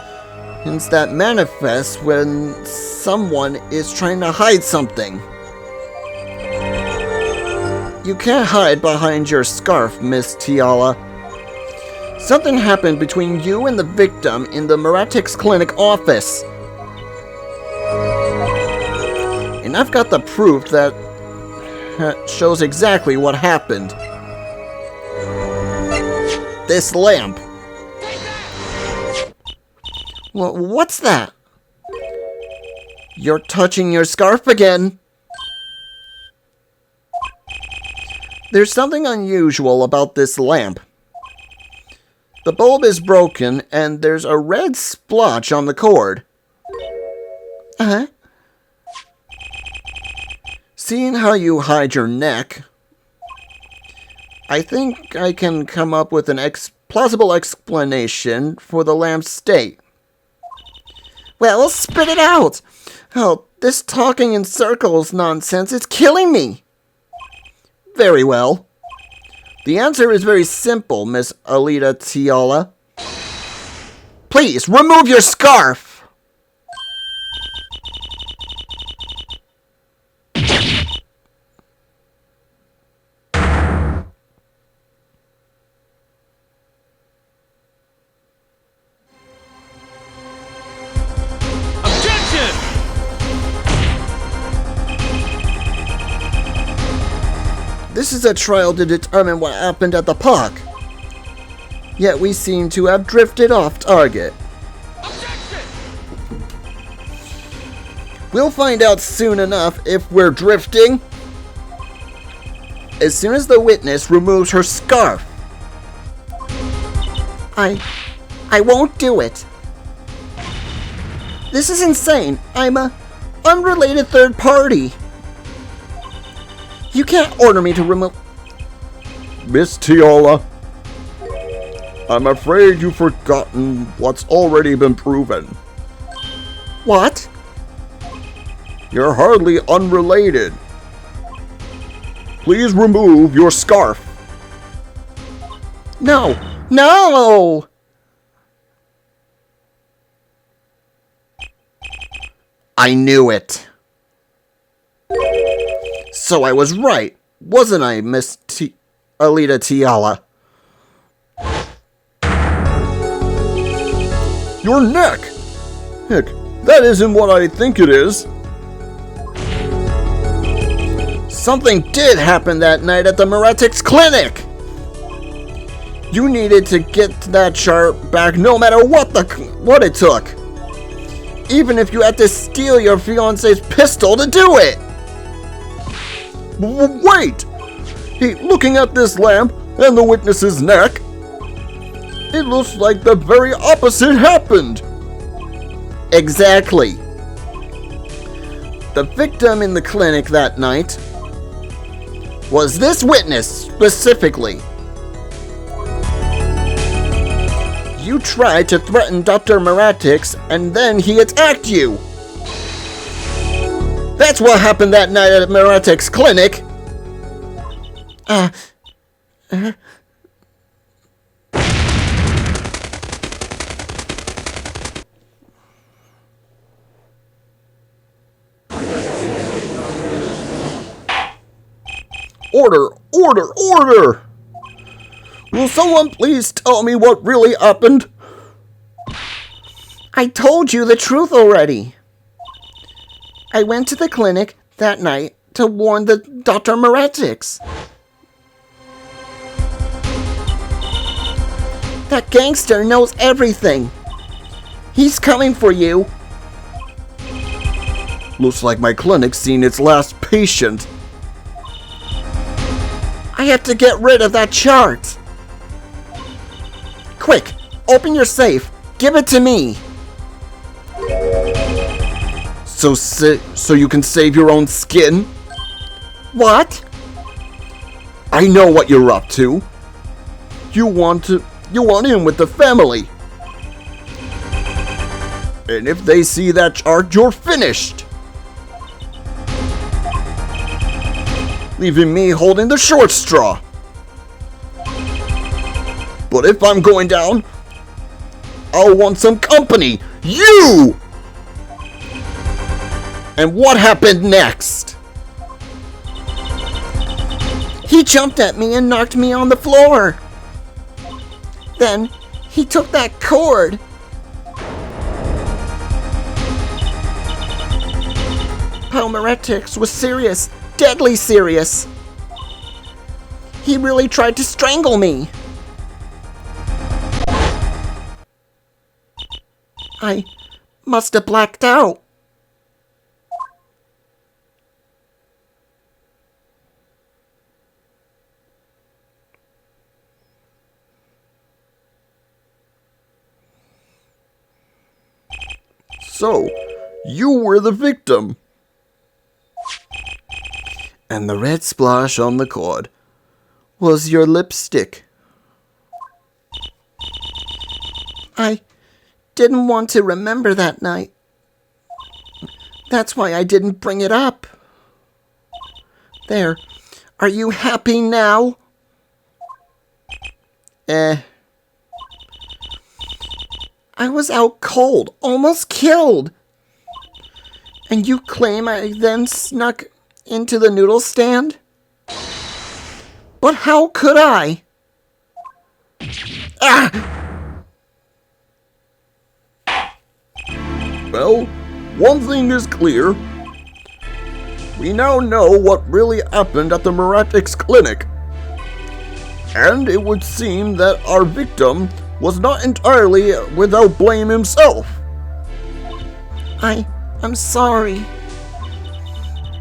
S1: that manifest when someone is trying to hide something. You can't hide behind your scarf, Miss Tiala. Something happened between you and the victim in the Meratics Clinic office. And I've got the proof that shows exactly what happened. This lamp.
S2: What's that?
S1: You're touching your scarf again. There's something unusual about this lamp. The bulb is broken and there's a red splotch on the cord.
S2: Uh-huh.
S1: Seeing how you hide your neck, I think I can come up with an plausible explanation for the lamp's state.
S2: Well, spit it out. Oh, this talking in circles nonsense is killing me.
S1: Very well. The answer is very simple, Miss Alita Tiala. Please, remove your scarf! This is a trial to determine what happened at the park. Yet we seem to have drifted off target. Objection! We'll find out soon enough if we're drifting. As soon as the witness removes her scarf.
S2: I won't do it. This is insane. I'm a unrelated third party. You can't order me to remove...
S1: Miss Tiala, I'm afraid you've forgotten what's already been proven.
S2: What?
S1: You're hardly unrelated. Please remove your scarf.
S2: No! No!
S1: I knew it. So I was right, wasn't I, Miss Alita Tiala? Your neck! Heck, that isn't what I think it is. Something did happen that night at the Meratics Clinic! You needed to get that chart back no matter what it took. Even if you had to steal your fiance's pistol to do it! Wait! Looking at this lamp and the witness's neck, it looks like the very opposite happened. Exactly. The victim in the clinic that night was this witness specifically. You tried to threaten Dr. Meratics and then he attacked you. That's what happened that night at Meratics Clinic. Order! Order! Order! Will someone please tell me what really happened?
S2: I told you the truth already. I went to the clinic that night to warn the Dr. Moretics. That gangster knows everything. He's coming for you.
S1: Looks like my clinic's seen its last patient.
S2: I have to get rid of that chart. Quick, open your safe. Give it to me.
S1: So you can save your own skin?
S2: What?
S1: I know what you're up to. You want in with the family. And if they see that chart, you're finished. Leaving me holding the short straw. But if I'm going down, I'll want some company. You! And what happened next?
S2: He jumped at me and knocked me on the floor. Then he took that cord. Palmeretics was serious, deadly serious. He really tried to strangle me. I must have blacked out.
S1: So, you were the victim. And the red splash on the cord was your lipstick.
S2: I didn't want to remember that night. That's why I didn't bring it up. There. Are you happy now? I was out cold, almost killed. And you claim I then snuck into the noodle stand? But how could I? Ah!
S1: Well, one thing is clear. We now know what really happened at the Moretics clinic. And it would seem that our victim was not entirely without blame himself.
S2: I'm sorry.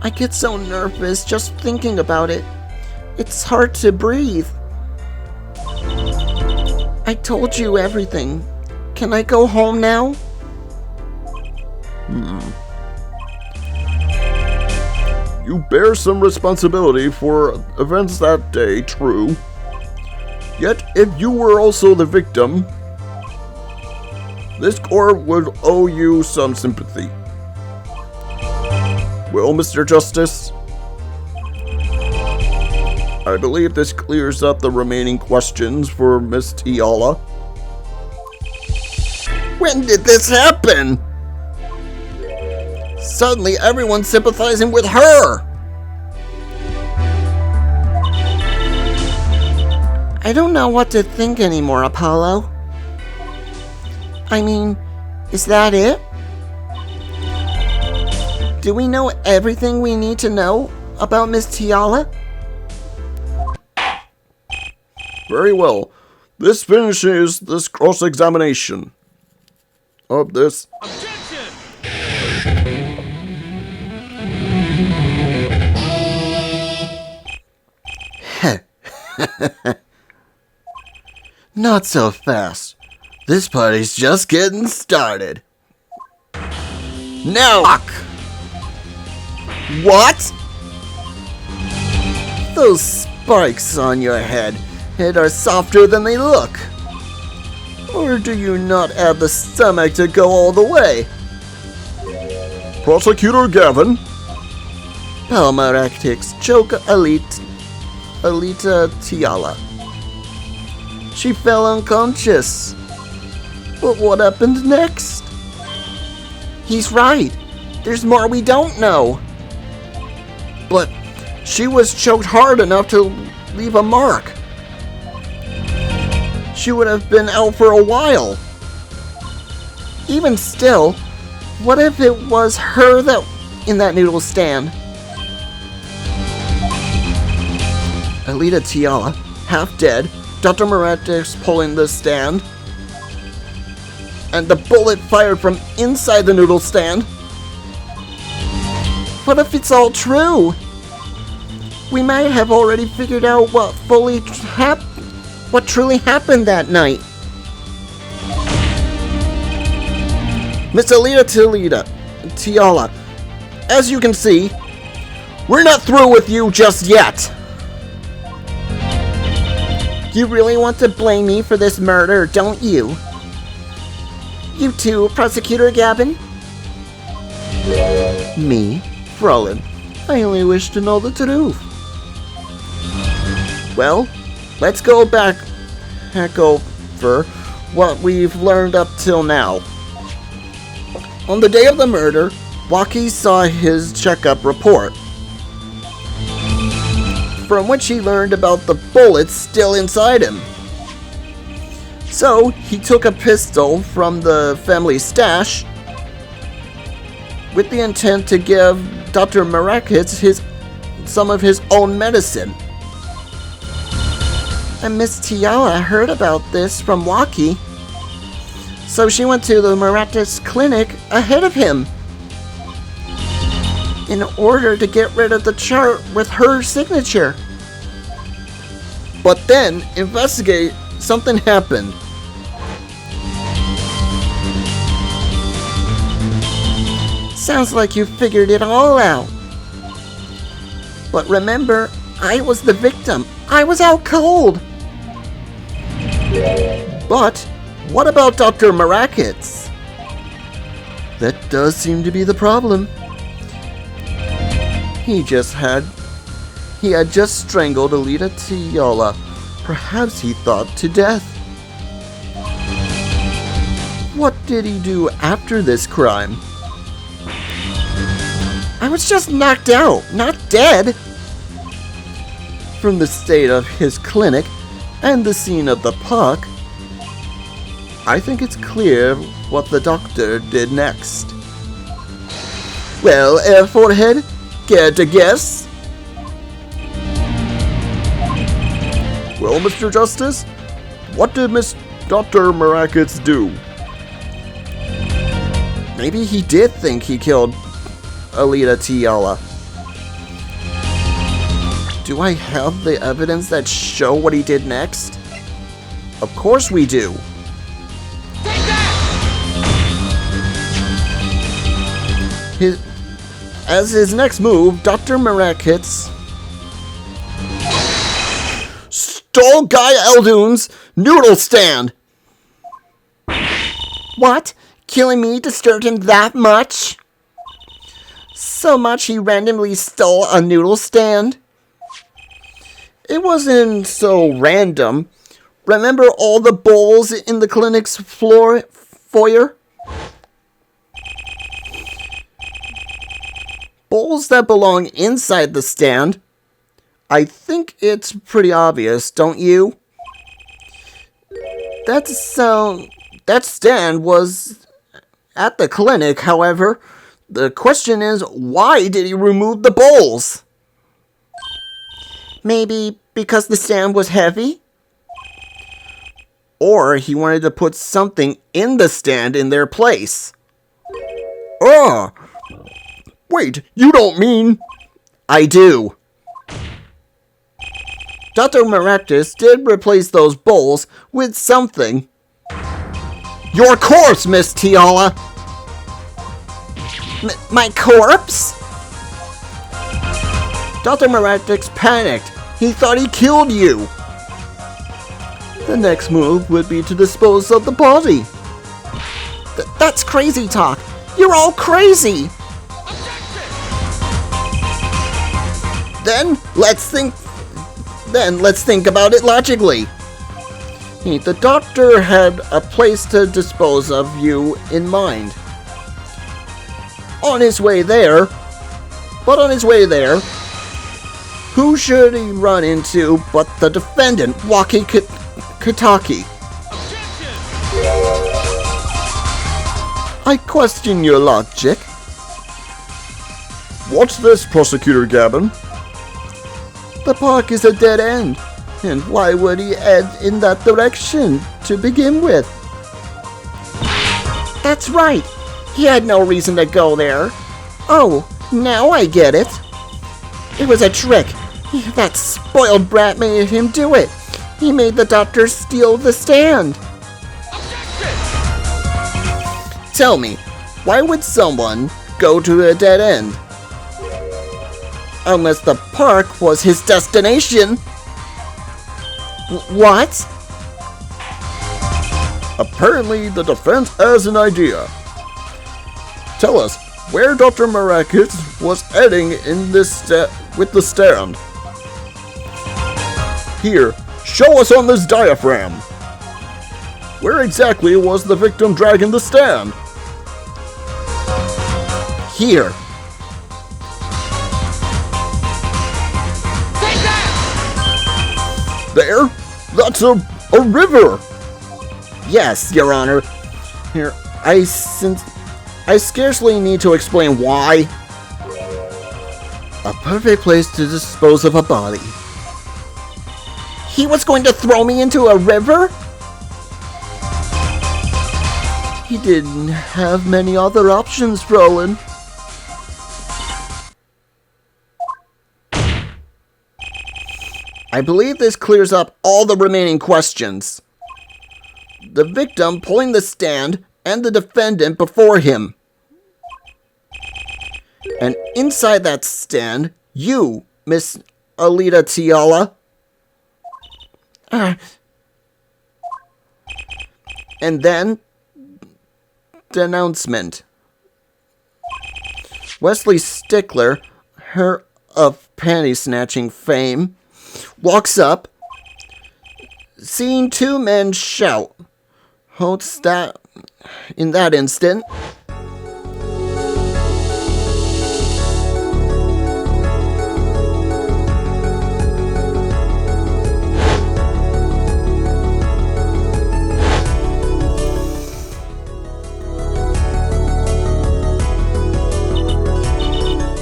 S2: I get so nervous just thinking about it. It's hard to breathe. I told you everything. Can I go home now?
S1: You bear some responsibility for events that day, true. Yet, if you were also the victim, this court would owe you some sympathy. Well, Mr. Justice, I believe this clears up the remaining questions for Miss Tiala.
S2: When did this happen? Suddenly everyone's sympathizing with her. I don't know what to think anymore, Apollo. I mean, is that it? Do we know everything we need to know about Miss Tiala?
S1: Very well. This finishes this cross-examination of this. Not so fast. This party's just getting started. Now! Fuck!
S2: What? Those spikes on your head are softer than they look. Or do you not have the stomach to go all the way?
S1: Prosecutor Gavin.
S2: Palmaractix choke Alita Tiala. She fell unconscious. But what happened next? He's right. There's more we don't know.
S1: But She was choked hard enough to leave a mark. She would have been out for a while. Even still, what if it was her that in that noodle stand? Alita Tiala, half dead, Dr. Moretis pulling the stand, and the bullet fired from inside the noodle stand. What if it's all true? We might have already figured out what truly happened that night. Miss Alita Tiala, as you can see, we're not through with you just yet.
S2: You really want to blame me for this murder, don't you? You too, Prosecutor Gavin?
S1: Me, Frolin. I only wish to know the truth. Well, let's go back over what we've learned up till now. On the day of the murder, Waki saw his checkup report, from which he learned about the bullets still inside him. So, he took a pistol from the family stash with the intent to give Dr. Moretis some of his own medicine.
S2: And Miss Tiala heard about this from Waki, so she went to the Moretis clinic ahead of him in order to get rid of the chart with her signature.
S1: But then, something happened.
S2: Sounds like you figured it all out. But remember, I was the victim. I was out cold.
S1: But what about Dr. Moretis? That does seem to be the problem. He had just strangled Alita Tiala, perhaps he thought to death. What did he do after this crime?
S2: I was just knocked out, not dead.
S1: From the state of his clinic and the scene of the park, I think it's clear what the doctor did next. Well, Forehead, care to guess? Well, Mr. Justice, what did Dr. Moretis do? Maybe he did think he killed Alita Tiala. Do I have the evidence that show what he did next? Of course we do. As his next move, Dr. Moretis stole Guy Eldoon's noodle stand.
S2: What? Killing me disturbed him that much? So much he randomly stole a noodle stand?
S1: It wasn't so random. Remember all the bowls in the clinic's foyer? Bowls that belong inside the stand. I think it's pretty obvious, don't you? That stand was at the clinic, however. The question is, why did he remove the bowls?
S2: Maybe because the stand was heavy?
S1: Or he wanted to put something in the stand in their place. Ah! Wait, you don't mean... I do. Dr. Moretis did replace those bowls with something. Your corpse, Miss Tiala!
S2: My corpse?
S1: Dr. Moretis panicked. He thought he killed you. The next move would be to dispose of the body.
S2: That's crazy talk. You're all crazy.
S1: Then let's think about it logically. The doctor had a place to dispose of you in mind. On his way there, Who should he run into but the defendant, Waki Kataki? I question your logic.
S4: What's this, Prosecutor Gavin?
S1: The park is a dead end, and why would he head in that direction to begin with?
S2: That's right. He had no reason to go there. Oh, now I get it. It was a trick. That spoiled brat made him do it. He made the doctor steal the stand.
S1: Tell me, why would someone go to a dead end? Unless the park was his destination.
S2: What?
S4: Apparently, the defense has an idea. Tell us where Dr. Marakis was heading in this with the stand. Here, show us on this diaphragm. Where exactly was the victim dragging the stand?
S1: Here.
S3: Take that!
S4: There? That's a river!
S1: Yes, Your Honor. Here, I scarcely need to explain why. A perfect place to dispose of a body.
S2: He was going to throw me into a river?
S1: He didn't have many other options, Roland. I believe this clears up all the remaining questions. The victim pulling the stand and the defendant before him. And inside that stand, you, Miss Alita Tiala. And then, denouncement. Wesley Stickler, her of panty snatching fame, walks up, seeing two men shout. Holds that in that instant.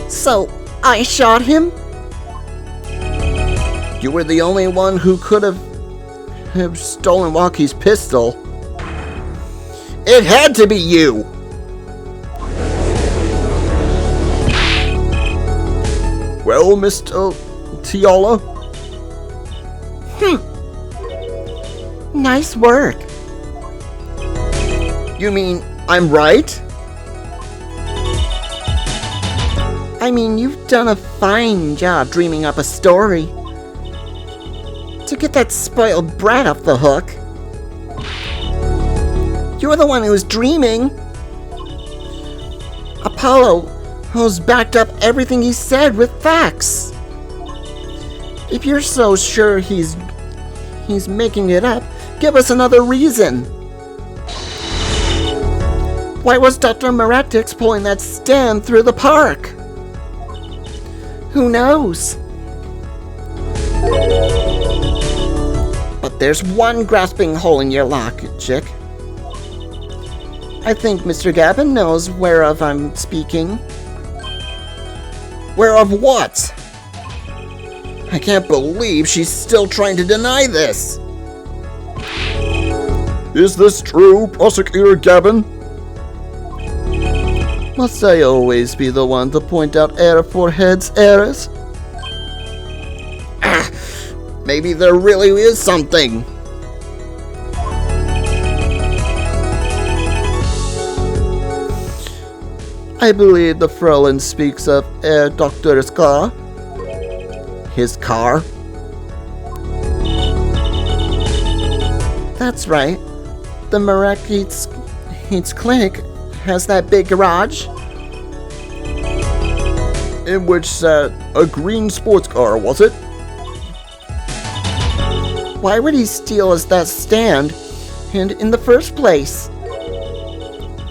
S2: So, I shot him?
S1: You were the only one who could have stolen Walkie's pistol. It had to be you!
S4: Well, Mr. Tiala?
S2: Nice work.
S1: You mean I'm right?
S2: I mean, you've done a fine job dreaming up a story. To get that spoiled brat off the hook. You're the one who's dreaming. Apollo has backed up everything he said with facts. If you're so sure he's making it up, give us another reason. Why was Dr. Maratix pulling that stand through the park? Who knows? But there's one grasping hole in your logic. I think Mr. Gavin knows whereof I'm speaking.
S1: Whereof what? I can't believe she's still trying to deny this.
S4: Is this true, Prosecutor Gavin?
S1: Must I always be the one to point out error for heads errors? Maybe there really is something. I believe the Frolin speaks of Herr Doctor's car. His car?
S2: That's right. The Marakit's clinic has that big garage.
S4: In which sat a green sports car, was it?
S2: Why would he steal us that stand in the first place?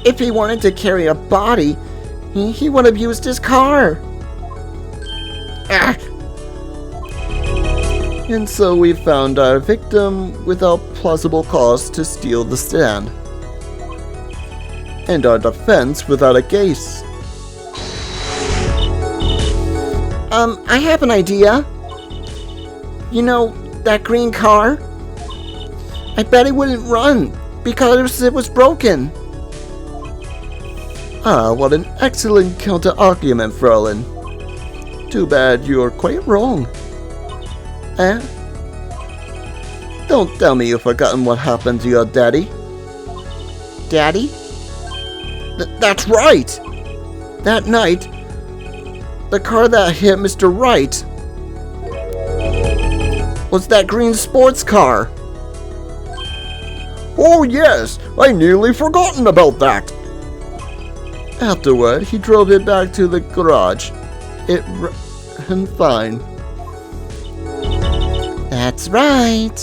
S2: If he wanted to carry a body, he would have used his car.
S1: And so we found our victim without plausible cause to steal the stand. And our defense without a case.
S2: I have an idea. You know, that green car? I bet it wouldn't run because it was broken.
S1: Ah, what an excellent counter-argument, Frolin. Too bad you're quite wrong. Eh? Don't tell me you've forgotten what happened to your daddy.
S2: Daddy?
S1: That's right! That night, the car that hit Mr. Wright was that green sports car. Oh yes, I nearly forgotten about that. Afterward, he drove it back to the garage. It ran fine.
S2: That's right.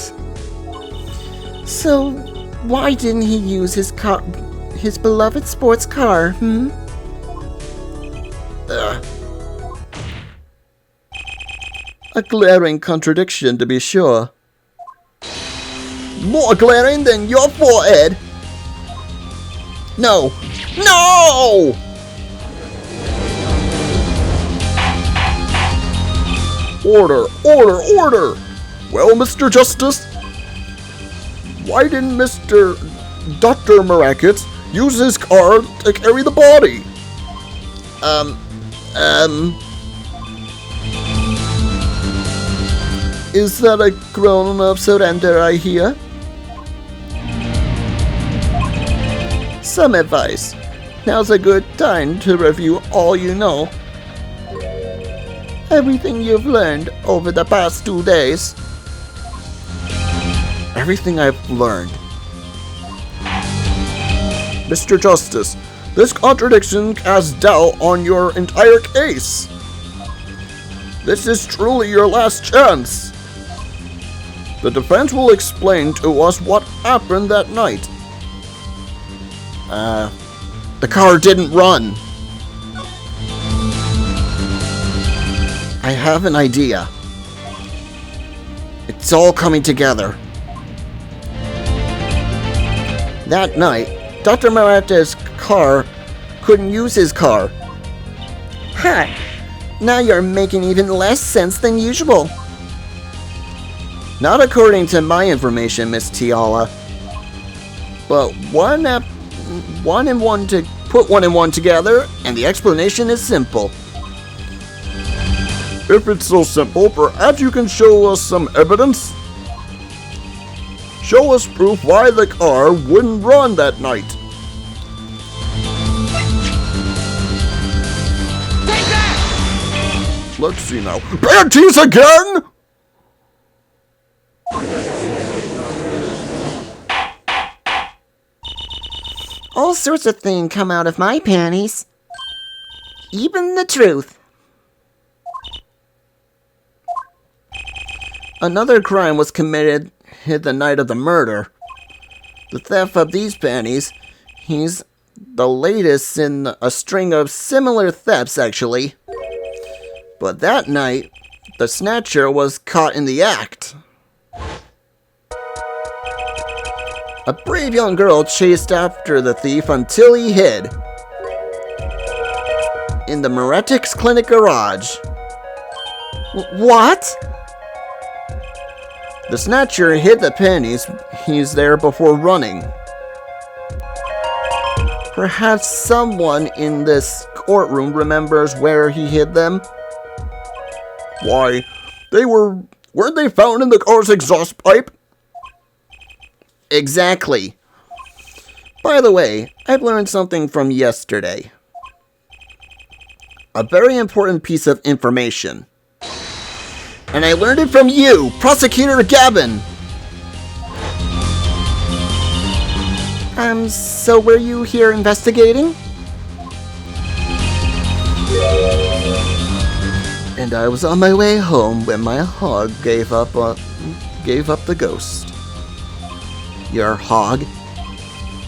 S2: So, why didn't he use his beloved sports car,
S1: A glaring contradiction, to be sure. More glaring than your forehead! No! No! Order! Order! Order! Well, Mr. Justice, why didn't Dr. Marackets use his car to carry the body? Is that a groan of surrender I hear? Some advice. Now's a good time to review all you know. Everything you've learned over the past 2 days. Everything I've learned. Mr. Justice, this contradiction casts doubt on your entire case. This is truly your last chance. The defense will explain to us what happened that night. The car didn't run. I have an idea. It's all coming together. That night, Dr. Maratta's car couldn't use his car.
S2: Ha! Now you're making even less sense than usual.
S1: Not according to my information, Miss Tiala. But put one and one together, and the explanation is simple. If it's so simple, perhaps you can show us some evidence? Show us proof why the car wouldn't run that night.
S3: Take that!
S1: Let's see now. Panties again?!
S2: All sorts of things come out of my panties. Even the truth.
S1: Another crime was committed the night of the murder. The theft of these panties, he's the latest in a string of similar thefts, actually. But that night, the snatcher was caught in the act. A brave young girl chased after the thief until he hid in the Meretics Clinic garage.
S2: What?
S1: The snatcher hid the pennies he's there before running. Perhaps someone in this courtroom remembers where he hid them? Why, weren't they found in the car's exhaust pipe? Exactly. By the way, I've learned something from yesterday. A very important piece of information. And I learned it from you, Prosecutor Gavin!
S2: So were you here investigating?
S1: And I was on my way home when my hog gave up the ghost. Your hog?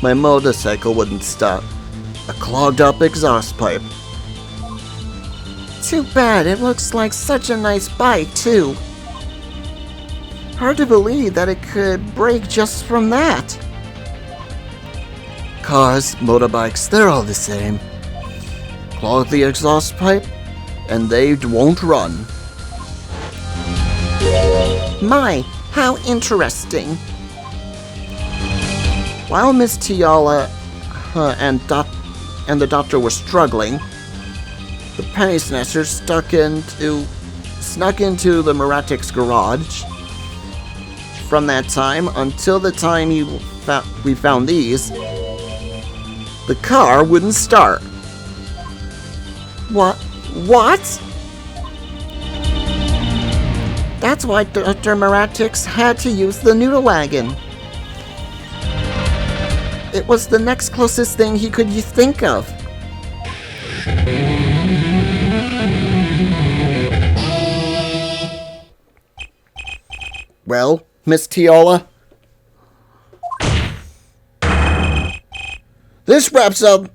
S1: My motorcycle wouldn't stop. A clogged up exhaust pipe.
S2: Too bad, it looks like such a nice bike, too. Hard to believe that it could break just from that.
S1: Cars, motorbikes, they're all the same. Clog the exhaust pipe, and they won't run.
S2: My, how interesting. While Miss Tiala and the doctor were struggling, the penny snatchers snuck into the Maratic's garage. From that time until the time we found these, the car wouldn't start. What? That's why Dr. Maratix had to use the noodle wagon. It was the next closest thing he could think of.
S1: Well, Miss Tiola? This wraps up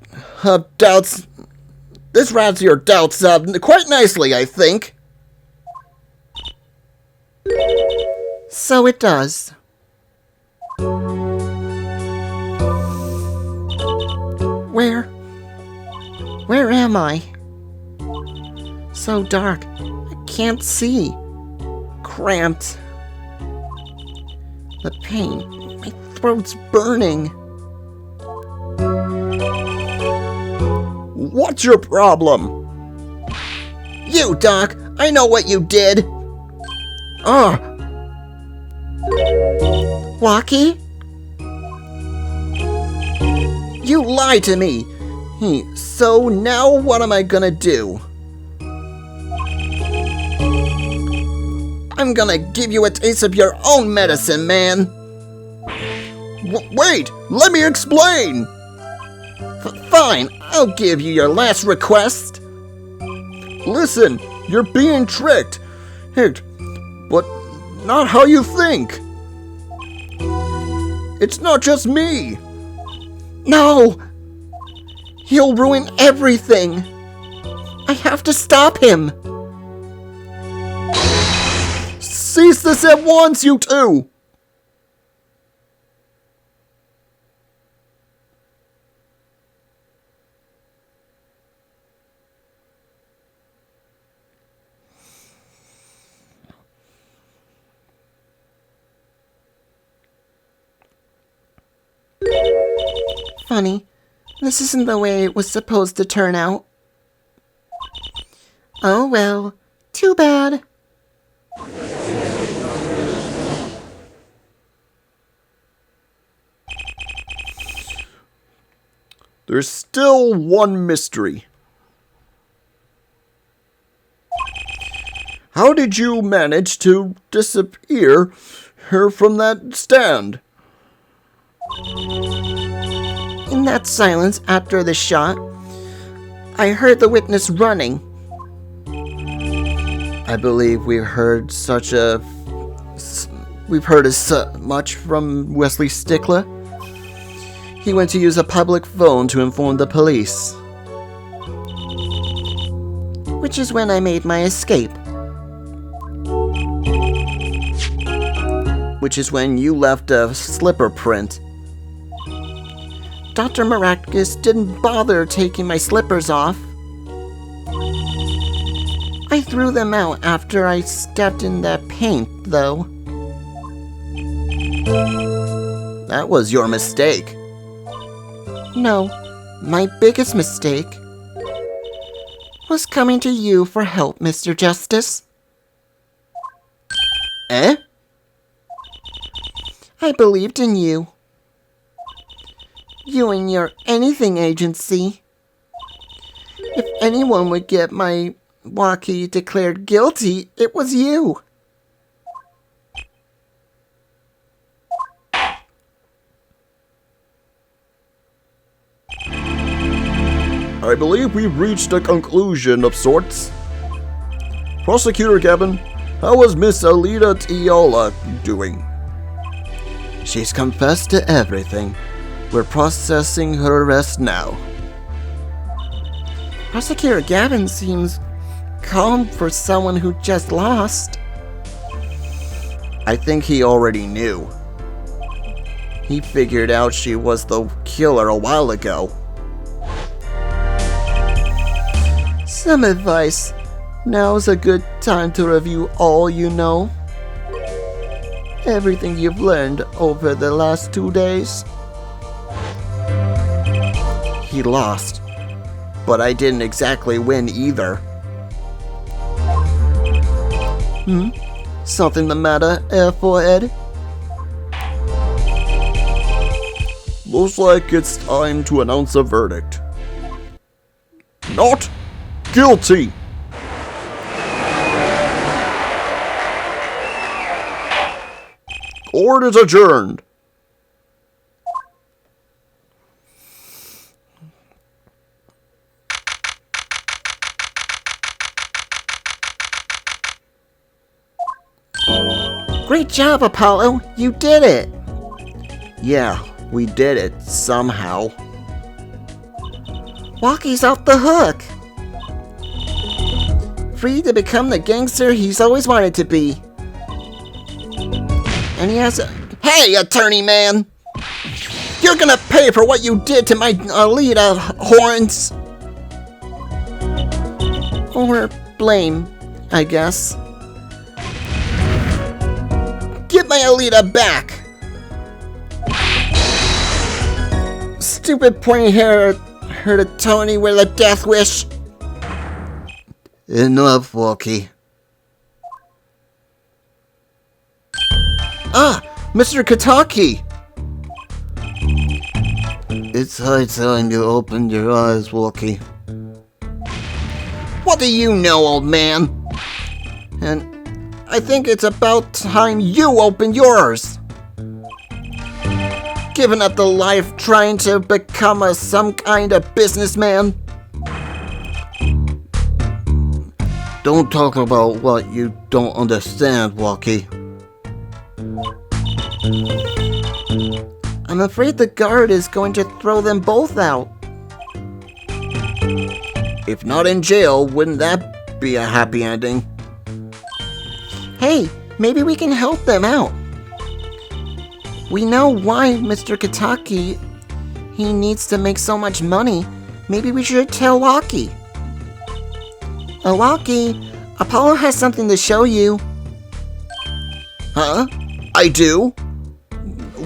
S1: doubts. This wraps your doubts up quite nicely, I think.
S2: So it does. Where am I? So dark, I can't see. Cramped. The pain, my throat's burning.
S4: What's your problem?
S2: You, Doc, I know what you did. Walkie? You lied to me. So now what am I gonna do? I'm gonna give you a taste of your own medicine, man.
S4: Wait, let me explain.
S2: Fine, I'll give you your last request.
S4: Listen, you're being tricked. But not how you think. It's not just me.
S2: No! He'll ruin everything. I have to stop him.
S4: Cease this at once, you two!
S2: Funny, this isn't the way it was supposed to turn out. Oh well, too bad.
S4: There's still one mystery. How did you manage to disappear her from that stand?
S2: In that silence after the shot, I heard the witness running.
S1: I believe we've heard as much from Wesley Stickler. He went to use a public phone to inform the police.
S2: Which is when I made my escape.
S1: Which is when you left a slipper print.
S2: Dr. Maracus didn't bother taking my slippers off. I threw them out after I stepped in that paint, though.
S1: That was your mistake.
S2: No, my biggest mistake was coming to you for help, Mr. Justice.
S1: Eh?
S2: I believed in you. You and your anything agency. If anyone would get my walkie declared guilty, it was you.
S4: I believe we've reached a conclusion of sorts. Prosecutor Gavin, how was Miss Alida Tiola doing?
S1: She's confessed to everything. We're processing her arrest now.
S2: Prosecutor Gavin seems calm for someone who just lost.
S1: I think he already knew. He figured out she was the killer a while ago.
S2: Some advice. Now's a good time to review all you know. Everything you've learned over the last 2 days.
S1: He lost, but I didn't exactly win either.
S2: Something the matter, Airforehead?
S4: Looks like it's time to announce a verdict. Not guilty! Court is adjourned.
S2: Great job, Apollo! You did it!
S1: Yeah, we did it somehow.
S2: Walkie's off the hook! Free to become the gangster he's always wanted to be. And he has a... Hey, attorney man! You're gonna pay for what you did to my Alita, Horns! Or blame, I guess. Get my Alita back! Stupid pointy hair hurt a Tony with a death wish.
S1: Enough, Walkie.
S2: Ah, Mr. Kataki!
S1: It's high time you opened your eyes, Walkie.
S2: What do you know, old man? And I think it's about time you open yours. Giving up the life trying to become some kind of businessman.
S1: Don't talk about what you don't understand, Walkie.
S2: I'm afraid the guard is going to throw them both out.
S1: If not in jail, wouldn't that be a happy ending?
S2: Hey, maybe we can help them out. We know why Mr. Kataki, he needs to make so much money. Maybe we should tell Walkie. Walkie, Apollo has something to show you.
S1: Huh? I do?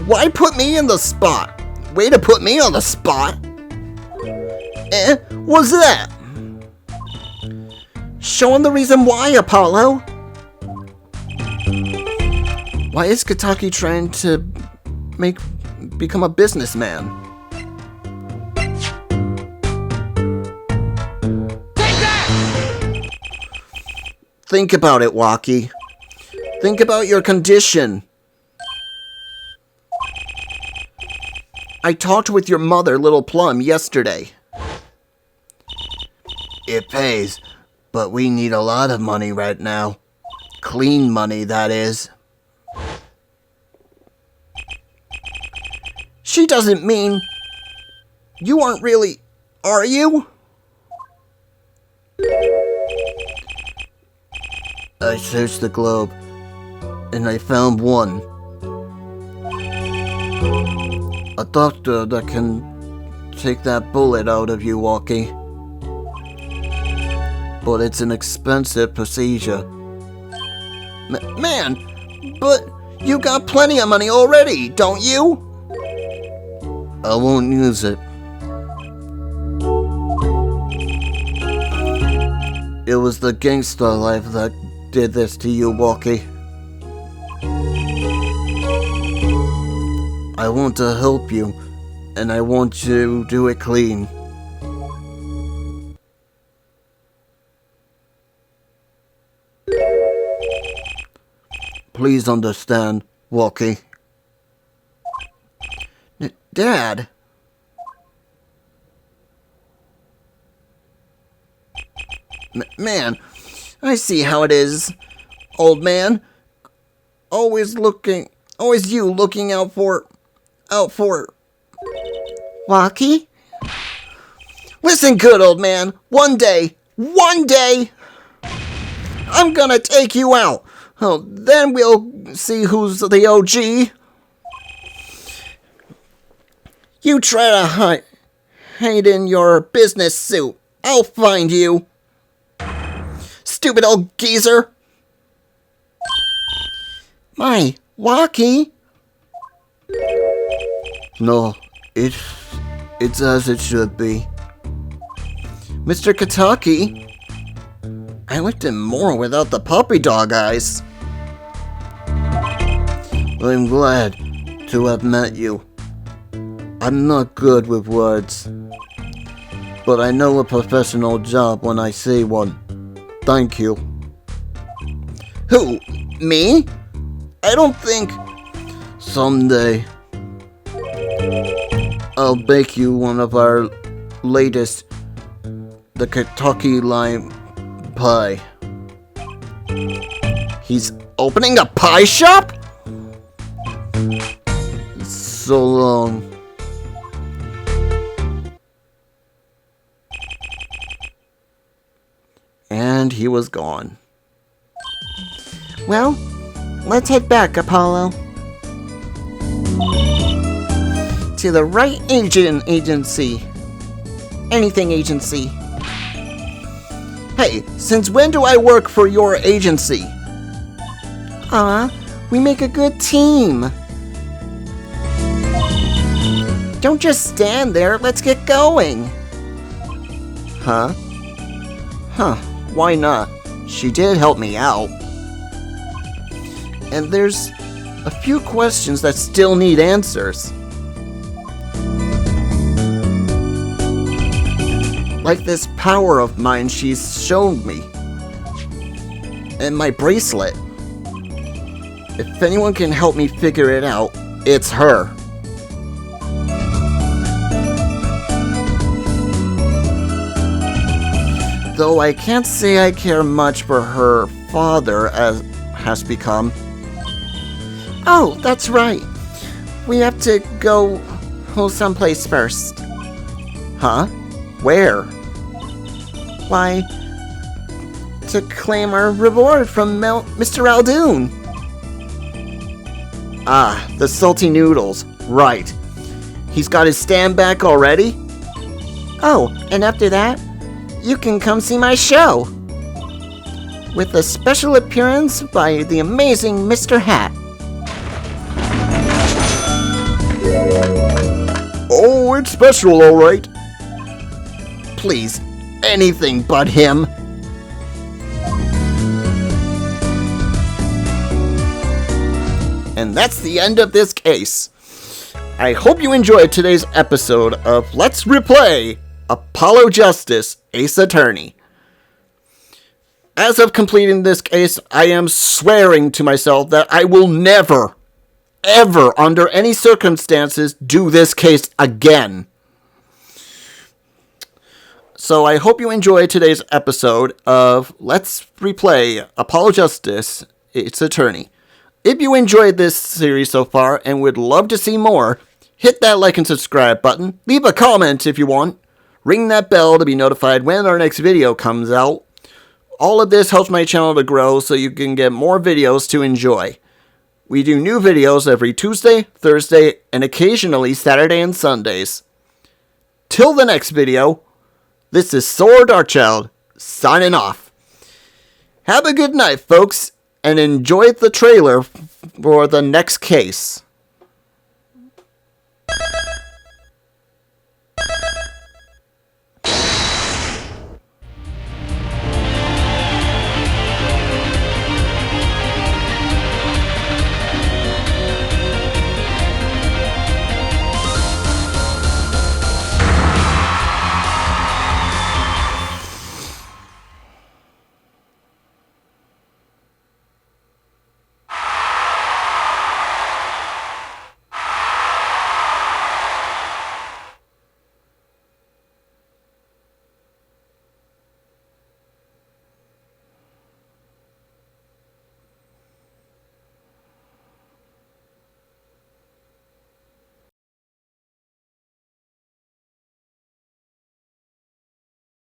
S1: Why put me in the spot? Way to put me on the spot. What's that?
S2: Show him the reason why, Apollo. Why is Kataki trying to become a businessman?
S3: Take that!
S1: Think about it, Walkie. Think about your condition. I talked with your mother, Little Plum, yesterday. It pays, but we need a lot of money right now. Clean money, that is.
S2: She doesn't mean... You aren't really... Are you?
S1: I searched the globe, and I found one. A doctor that can take that bullet out of you, Walkie. But it's an expensive procedure.
S2: Man, but you got plenty of money already, don't you?
S1: I won't use it. It was the gangster life that did this to you, Walkie. I want to help you, and I want to do it clean. Please understand, Walkie.
S2: Dad. Man, I see how it is, old man. Always you looking out for... Walkie? Listen good, old man. One day, I'm gonna take you out.
S1: Oh, then we'll see who's the OG. You try to hide in your business suit. I'll find you. Stupid old geezer.
S2: My walkie?
S1: No, it's as it should be. Mr. Kataki, I liked him more without the puppy dog eyes. I'm glad to have met you. I'm not good with words, but I know a professional job when I see one. Thank you.
S2: Who? Me?
S1: I don't think... Someday, I'll bake you one of our latest, the Kentucky lime pie.
S2: He's opening a pie shop?
S1: So long. And he was gone.
S2: Well, let's head back, Apollo. To the right agency. Anything agency.
S1: Hey, since when do I work for your agency?
S2: We make a good team. Don't just stand there, let's get going.
S1: Huh? Why not? She did help me out. And there's a few questions that still need answers. Like this power of mine she's shown me. And my bracelet. If anyone can help me figure it out, it's her. Though I can't say I care much for her father as has become.
S2: Oh, that's right. We have to go someplace first.
S1: Huh? Where?
S2: Why, to claim our reward from Mr. Aldoon.
S1: Ah, the salty noodles. Right. He's got his stand back already?
S2: Oh, and after that, you can come see my show. With a special appearance by the amazing Mr. Hat.
S1: Oh, it's special, all right. Please, anything but him. And that's the end of this case. I hope you enjoyed today's episode of Let's Replay Apollo Justice, Ace Attorney. As of completing this case, I am swearing to myself that I will never, ever, under any circumstances, do this case again. So I hope you enjoyed today's episode of Let's Replay Apollo Justice, Ace Attorney. If you enjoyed this series so far and would love to see more, hit that like and subscribe button, leave a comment if you want, ring that bell to be notified when our next video comes out. All of this helps my channel to grow so you can get more videos to enjoy. We do new videos every Tuesday, Thursday, and occasionally Saturday and Sundays. Till the next video, this is Saur Darkchylde, signing off. Have a good night, folks, and enjoy the trailer for the next case.